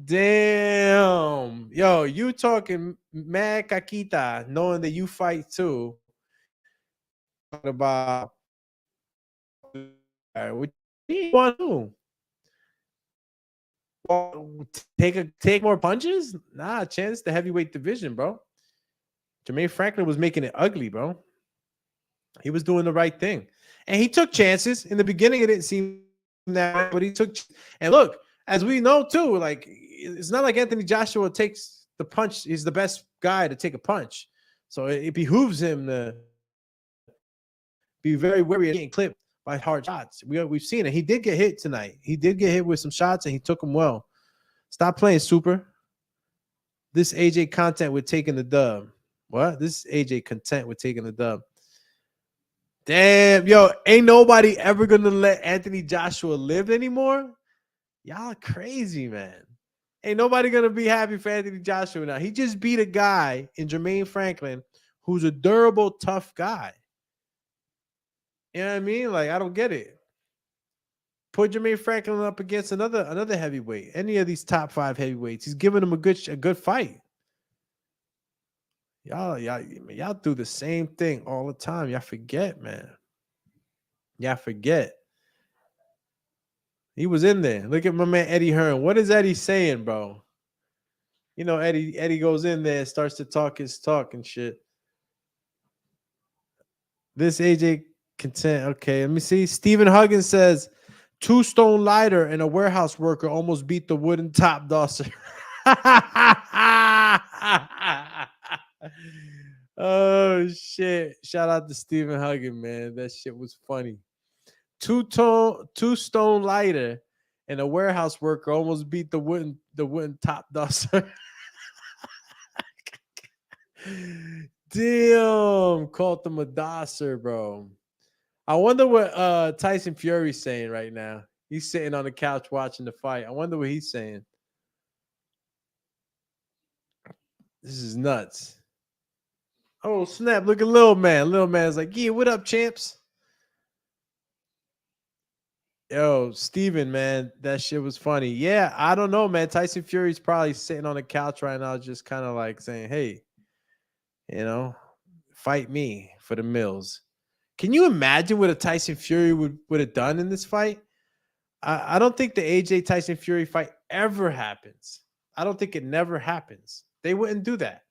Damn. Yo, you talking mad caquita, knowing that you fight too. Talking about what you want to take more punches? Nah, chance the heavyweight division, bro. Jermaine Franklin was making it ugly, bro. He was doing the right thing. And he took chances. In the beginning, it didn't seem that way, but he took. And look, as we know too, like it's not like Anthony Joshua takes the punch. He's the best guy to take a punch. So it behooves him to be very wary of getting clipped by hard shots. We've seen it. He did get hit tonight. He did get hit with some shots, and he took them well. Stop playing, Super. This AJ content with taking the dub. What? This AJ content with taking the dub. Damn, yo, ain't nobody ever gonna let Anthony Joshua live anymore. Y'all crazy, man. Ain't nobody gonna be happy for Anthony Joshua now. He just beat a guy in Jermaine Franklin who's a durable, tough guy. You know what I mean? Like, I don't get it. Put Jermaine Franklin up against another heavyweight, any of these top 5 heavyweights. He's giving him a good fight. Y'all do the same thing all the time. Y'all forget, man. Y'all forget. He was in there. Look at my man Eddie Hearn. What is Eddie saying, bro? You know, Eddie goes in there and starts to talk his talk and shit. This AJ content. Okay, let me see. Stephen Huggins says 2 stone lighter and a warehouse worker almost beat the wooden top dosser. Oh shit! Shout out to Stephen Huggins, man. That shit was funny. 2 stone lighter and a warehouse worker almost beat the wooden top dosser. Damn, called them a dosser, bro. I wonder what Tyson Fury's saying right now. He's sitting on the couch watching the fight. I wonder what he's saying. This is nuts. Oh, snap. Look at Lil Man. Lil Man's like, yeah, what up, champs? Yo, Steven, man, that shit was funny. Yeah, I don't know, man. Tyson Fury's probably sitting on the couch right now, just kind of like saying, hey, you know, fight me for the mills. Can you imagine what a Tyson Fury would have done in this fight? I don't think the AJ Tyson Fury fight ever happens. I don't think it never happens. They wouldn't do that.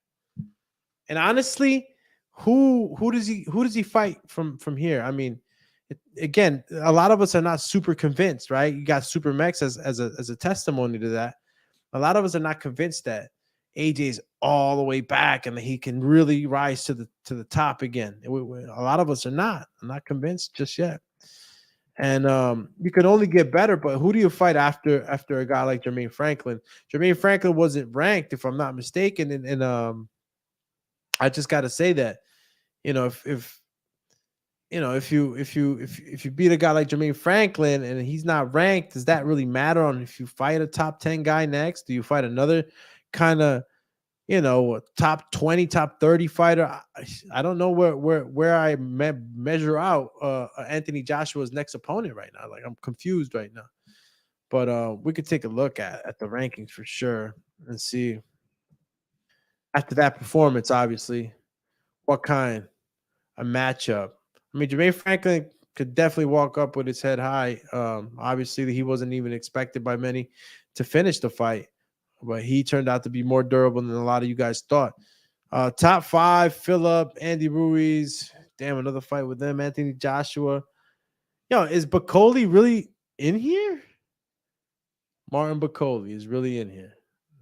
And honestly, who does he fight from here? I mean, again, a lot of us are not super convinced, right? You got Super Mex as a testimony to that. A lot of us are not convinced that AJ's all the way back and that he can really rise to the top again. A lot of us are not. I'm not convinced just yet. And you can only get better, but who do you fight after a guy like Jermaine Franklin? Jermaine Franklin wasn't ranked, if I'm not mistaken, and I just got to say that, you know, if you beat a guy like Jermaine Franklin and he's not ranked, does that really matter on if you fight a top 10 guy next? Do you fight another kind of, top 20, top 30 fighter? I don't know where I measure out Anthony Joshua's next opponent right now. Like, I'm confused right now. But we could take a look at the rankings for sure and see after that performance, obviously, what kind of matchup. I mean, Jermaine Franklin could definitely walk up with his head high. Obviously, he wasn't even expected by many to finish the fight, but he turned out to be more durable than a lot of you guys thought. Top 5, Phillip, Andy Ruiz. Damn, another fight with them. Anthony Joshua. Yo, is Bacoli really in here? Martin Bacoli is really in here.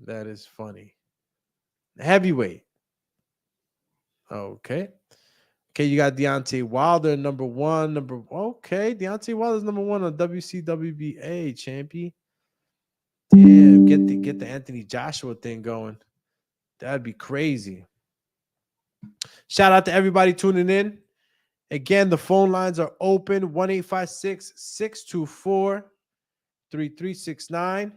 That is funny. Heavyweight. Okay. Okay, you got Deontay Wilder, number 1. Okay, Deontay Wilder's number 1 on WCWBA, champion. Damn, get the Anthony Joshua thing going. That'd be crazy. Shout out to everybody tuning in. Again, the phone lines are open, 1-856-624-3369.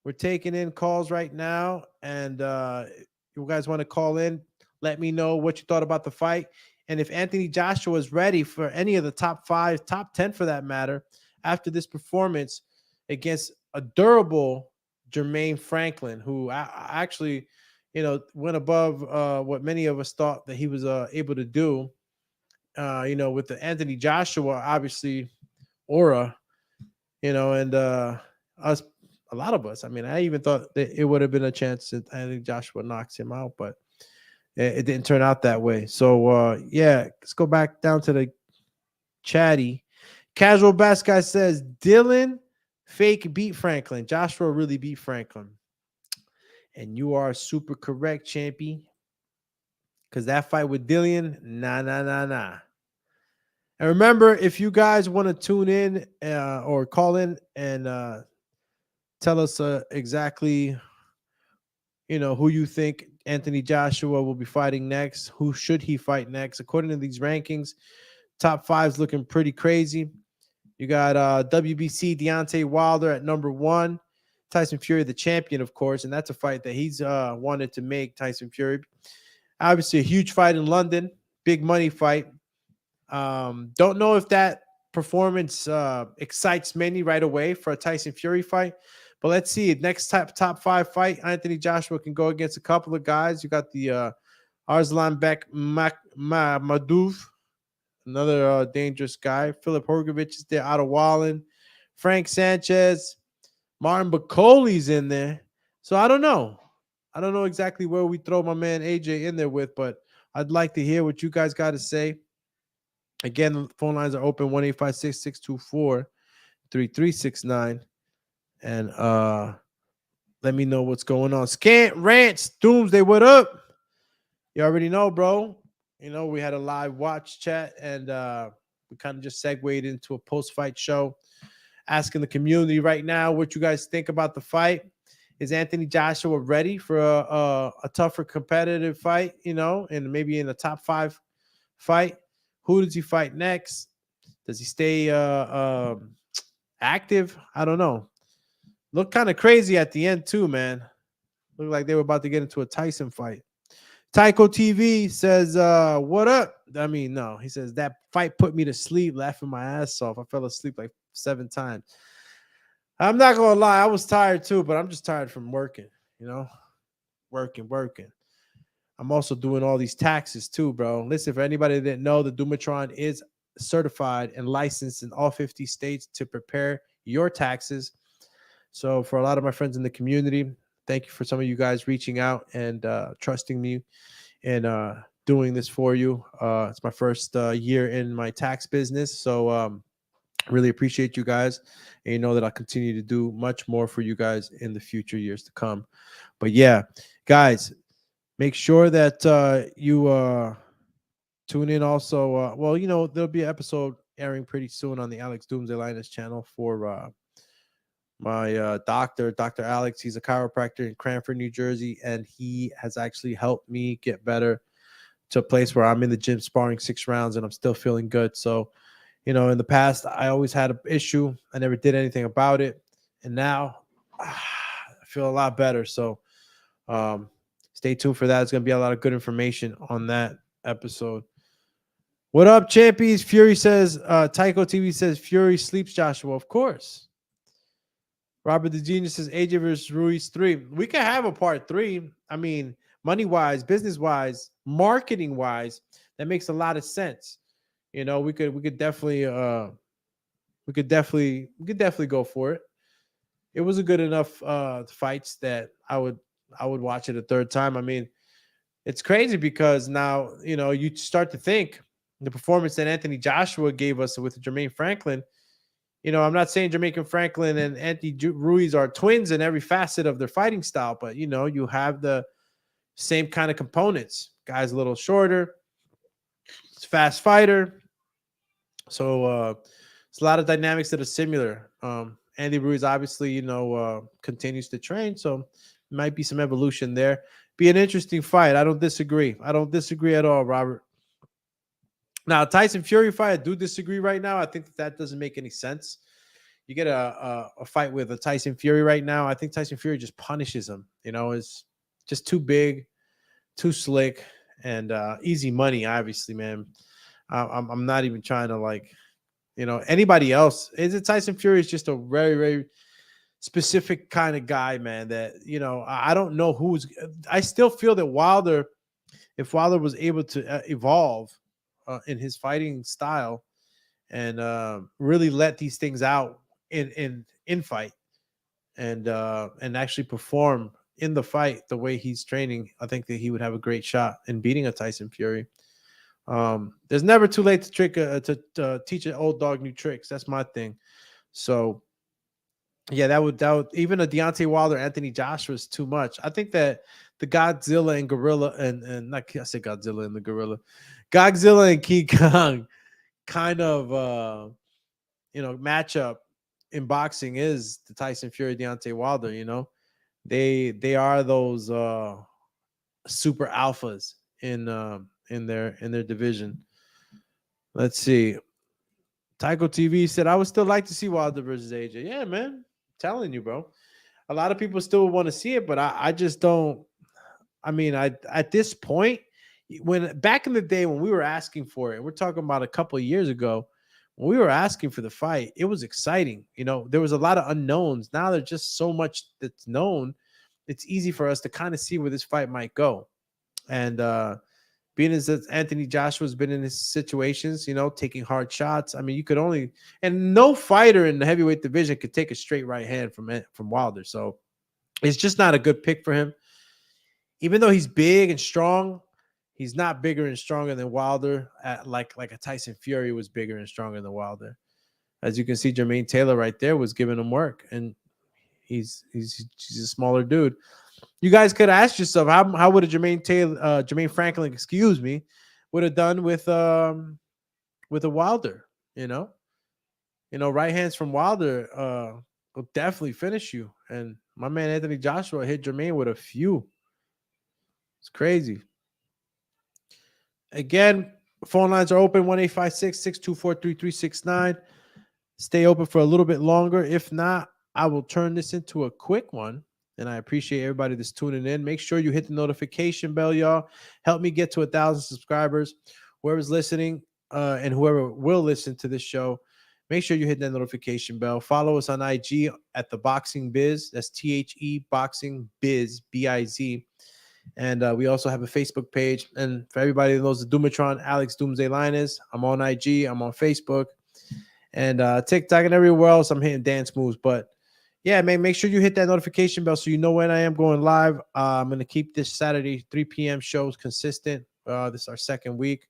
We're taking in calls right now, and you guys want to call in, let me know what you thought about the fight. And if Anthony Joshua is ready for any of the top 5, top 10 for that matter, after this performance against a durable Jermaine Franklin, who actually, went above what many of us thought that he was able to do. With the Anthony Joshua, obviously, aura, and us, a lot of us. I mean, I even thought that it would have been a chance that Anthony Joshua knocks him out, but it didn't turn out that way. So, yeah, let's go back down to the chatty. Casual Bass Guy says, Dylan fake beat Franklin. Joshua really beat Franklin. And you are super correct, champy. Because that fight with Dillian, nah. And remember, if you guys want to tune in or call in and tell us exactly, who you think Anthony Joshua will be fighting next, who should he fight next? According to these rankings, top 5's looking pretty crazy. You got WBC Deontay Wilder at number 1. Tyson Fury, the champion, of course, and that's a fight that he's wanted to make, Tyson Fury. Obviously, a huge fight in London, big money fight. Don't know if that performance excites many right away for a Tyson Fury fight, but let's see. Next top 5 fight, Anthony Joshua can go against a couple of guys. You got the Arslanbek Mamadou, another dangerous guy. Philip Horgovich is there out of Wallen. Frank Sanchez. Martin Bacoli's in there. So I don't know. I don't know exactly where we throw my man AJ in there with, but I'd like to hear what you guys got to say. Again, the phone lines are open, 1-856-624-3369. And let me know what's going on. Scant Rants, Doomsday, what up? You already know, bro. We had a live watch chat, and we kind of just segued into a post-fight show, asking the community right now what you guys think about the fight. Is Anthony Joshua ready for a tougher competitive fight, and maybe in a top 5 fight? Who does he fight next? Does he stay active? I don't know. Looked kind of crazy at the end too, man. Looked like they were about to get into a Tyson fight. Tycho TV says, what up? I mean, no. He says, that fight put me to sleep, laughing my ass off. I fell asleep like 7 times. I'm not going to lie. I was tired too, but I'm just tired from working, working. I'm also doing all these taxes too, bro. Listen, for anybody that didn't know, the Dumatron is certified and licensed in all 50 states to prepare your taxes. So for a lot of my friends in the community, thank you for some of you guys reaching out and trusting me and doing this for you. It's my first year in my tax business. So really appreciate you guys. And you know that I'll continue to do much more for you guys in the future years to come. But yeah, guys, make sure that you tune in also. There'll be an episode airing pretty soon on the Alex Doomsday Linus channel for my doctor, Dr. Alex. He's a chiropractor in Cranford, New Jersey, and he has actually helped me get better to a place where I'm in the gym sparring 6 rounds and I'm still feeling good. So, in the past, I always had an issue. I never did anything about it. And now I feel a lot better. So stay tuned for that. It's going to be a lot of good information on that episode. What up, champions? Fury says, Tycho TV says, Fury sleeps Joshua. Of course. Robert the Genius says, AJ versus Ruiz 3. We could have a part 3. I mean, money-wise, business-wise, marketing-wise, that makes a lot of sense. We could definitely go for it. It was a good enough fights that I would watch it a third time. I mean, it's crazy because now, you start to think the performance that Anthony Joshua gave us with Jermaine Franklin. I'm not saying Jermaine Franklin and Anthony Ruiz are twins in every facet of their fighting style, but you have the same kind of components. Guy's a little shorter, it's fast fighter. So it's a lot of dynamics that are similar. Andy Ruiz obviously, continues to train, so might be some evolution there. Be an interesting fight. I don't disagree. At all, Robert. Now, Tyson Fury fight, I do disagree right now. I think that doesn't make any sense. You get a fight with a Tyson Fury right now. I think Tyson Fury just punishes him. Is just too big, too slick, and easy money. Obviously, man. I'm not even trying to Anybody else. Is it Tyson Fury is just a very, very specific kind of guy, man, that, I don't know who's. I still feel that Wilder, if Wilder was able to evolve in his fighting style and really let these things out in fight and actually perform in the fight the way he's training, I think that he would have a great shot in beating a Tyson Fury. There's never too late to teach an old dog new tricks. That's my thing. So yeah, that would even a Deontay Wilder, Anthony Joshua is too much. I think that the Godzilla and Gorilla and not I say Godzilla and the Gorilla, Godzilla and King Kong kind of matchup in boxing is the Tyson Fury Deontay Wilder. They are those super alphas in their division. Let's see. Tycho TV said, I would still like to see Wilder versus AJ. Yeah, man. Telling you, bro. A lot of people still want to see it, but I just don't. I mean, at this point, when back in the day when we were asking for it, we're talking about a couple of years ago, when we were asking for the fight, it was exciting. There was a lot of unknowns. Now there's just so much that's known. It's easy for us to kind of see where this fight might go. And being as Anthony Joshua's been in his situations, taking hard shots. I mean, you could only, and no fighter in the heavyweight division could take a straight right hand from Wilder. So it's just not a good pick for him. Even though he's big and strong, he's not bigger and stronger than Wilder. Like a Tyson Fury was bigger and stronger than Wilder. As you can see, Jermaine Taylor right there was giving him work, and he's a smaller dude. You guys could ask yourself, how would a Jermaine Franklin, excuse me, would have done with a Wilder? Right hands from Wilder will definitely finish you. And my man Anthony Joshua hit Jermaine with a few. It's crazy. Again, phone lines are open 1-856-624-3369. Stay open for a little bit longer. If not, I will turn this into a quick one. And I appreciate everybody that's tuning in. Make sure you hit the notification bell, y'all. Help me get to 1,000 subscribers. Whoever's listening and whoever will listen to this show, make sure you hit that notification bell. Follow us on IG at The Boxing Biz. That's THE Boxing Biz, B-I-Z. And we also have a Facebook page. And for everybody that knows the Dumatron, Alex Doomsday Linus. I'm on IG. I'm on Facebook. And TikTok and everywhere else. I'm hitting dance moves. But yeah, man, make sure you hit that notification bell so you know when I am going live. I'm going to keep this Saturday 3 p.m. shows consistent. This is our second week.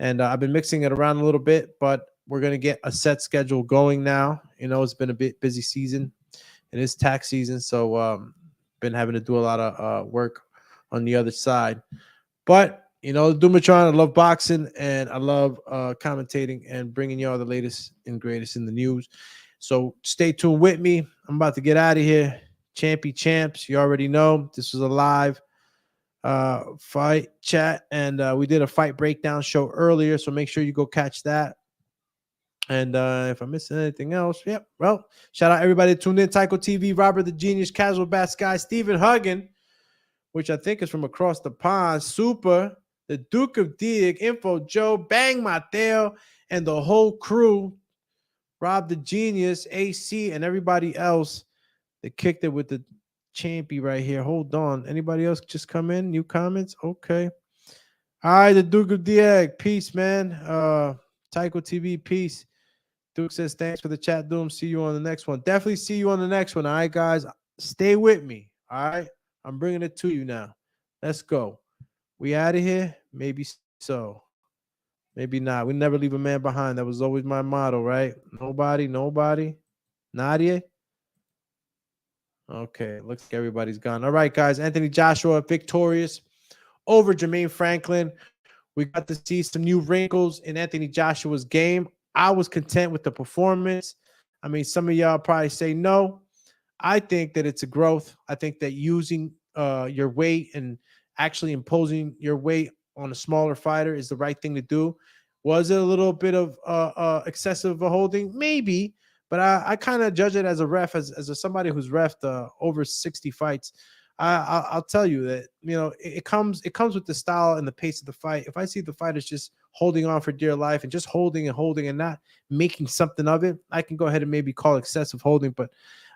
And I've been mixing it around a little bit, but we're going to get a set schedule going now. It's been a bit busy season. It is tax season, so been having to do a lot of work on the other side. But, Dumatron, I love boxing, and I love commentating and bringing y'all the latest and greatest in the news. So stay tuned with me. I'm about to get out of here. Champy Champs, you already know this was a live fight chat, and we did a fight breakdown show earlier, so make sure you go catch that. And if I'm missing anything else, yep. Well, shout out everybody that tuned in. Tycho TV, Robert the Genius, Casual Bat Guy, Stephen Huggin, which I think is from across the pond, Super, the Duke of Dig, Info Joe, Bang Mateo, and the whole crew. Rob the Genius, AC, and everybody else that kicked it with the champy right here. Hold on. Anybody else just come in? New comments? Okay. All right, the Duke of Diag. Peace, man. Tycho TV, peace. Duke says, thanks for the chat, Doom. See you on the next one. Definitely see you on the next one. All right, guys. Stay with me. All right. I'm bringing it to you now. Let's go. We out of here? Maybe so. Maybe not. We never leave a man behind. That was always my motto, right? Nobody. Nadia? Okay, looks like everybody's gone. All right, guys. Anthony Joshua victorious over Jermaine Franklin. We got to see some new wrinkles in Anthony Joshua's game. I was content with the performance. I mean, some of y'all probably say no. I think that it's a growth. I think that using your weight and actually imposing your weight on a smaller fighter is the right thing to do. Was it a little bit of excessive holding? Maybe, but I kind of judge it as a ref, as somebody who's refed over 60 fights. I'll tell you that it comes with the style and the pace of the fight. If I see the fighters just holding on for dear life and just holding and not making something of it, I can go ahead and maybe call excessive holding. But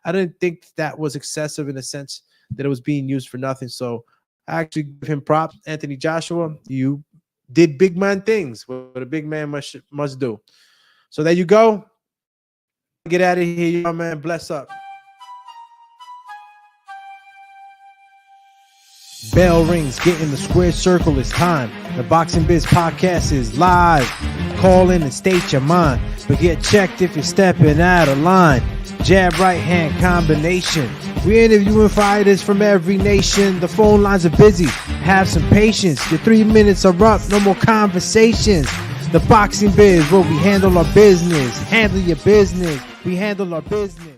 I didn't think that was excessive in the sense that it was being used for nothing. So I actually give him props. Anthony Joshua, you did big man things, what a big man must do. So there you go. Get out of here, y'all, man. Bless up. Bell rings, get in the square circle, it's time. The Boxing Biz podcast is live. Call in and state your mind, but get checked if you're stepping out of line. Jab right hand combination. We're interviewing fighters from every nation. The phone lines are busy, have some patience. Your 3 minutes are up, no more conversations. The Boxing Biz, where we handle our business. Handle your business, we handle our business.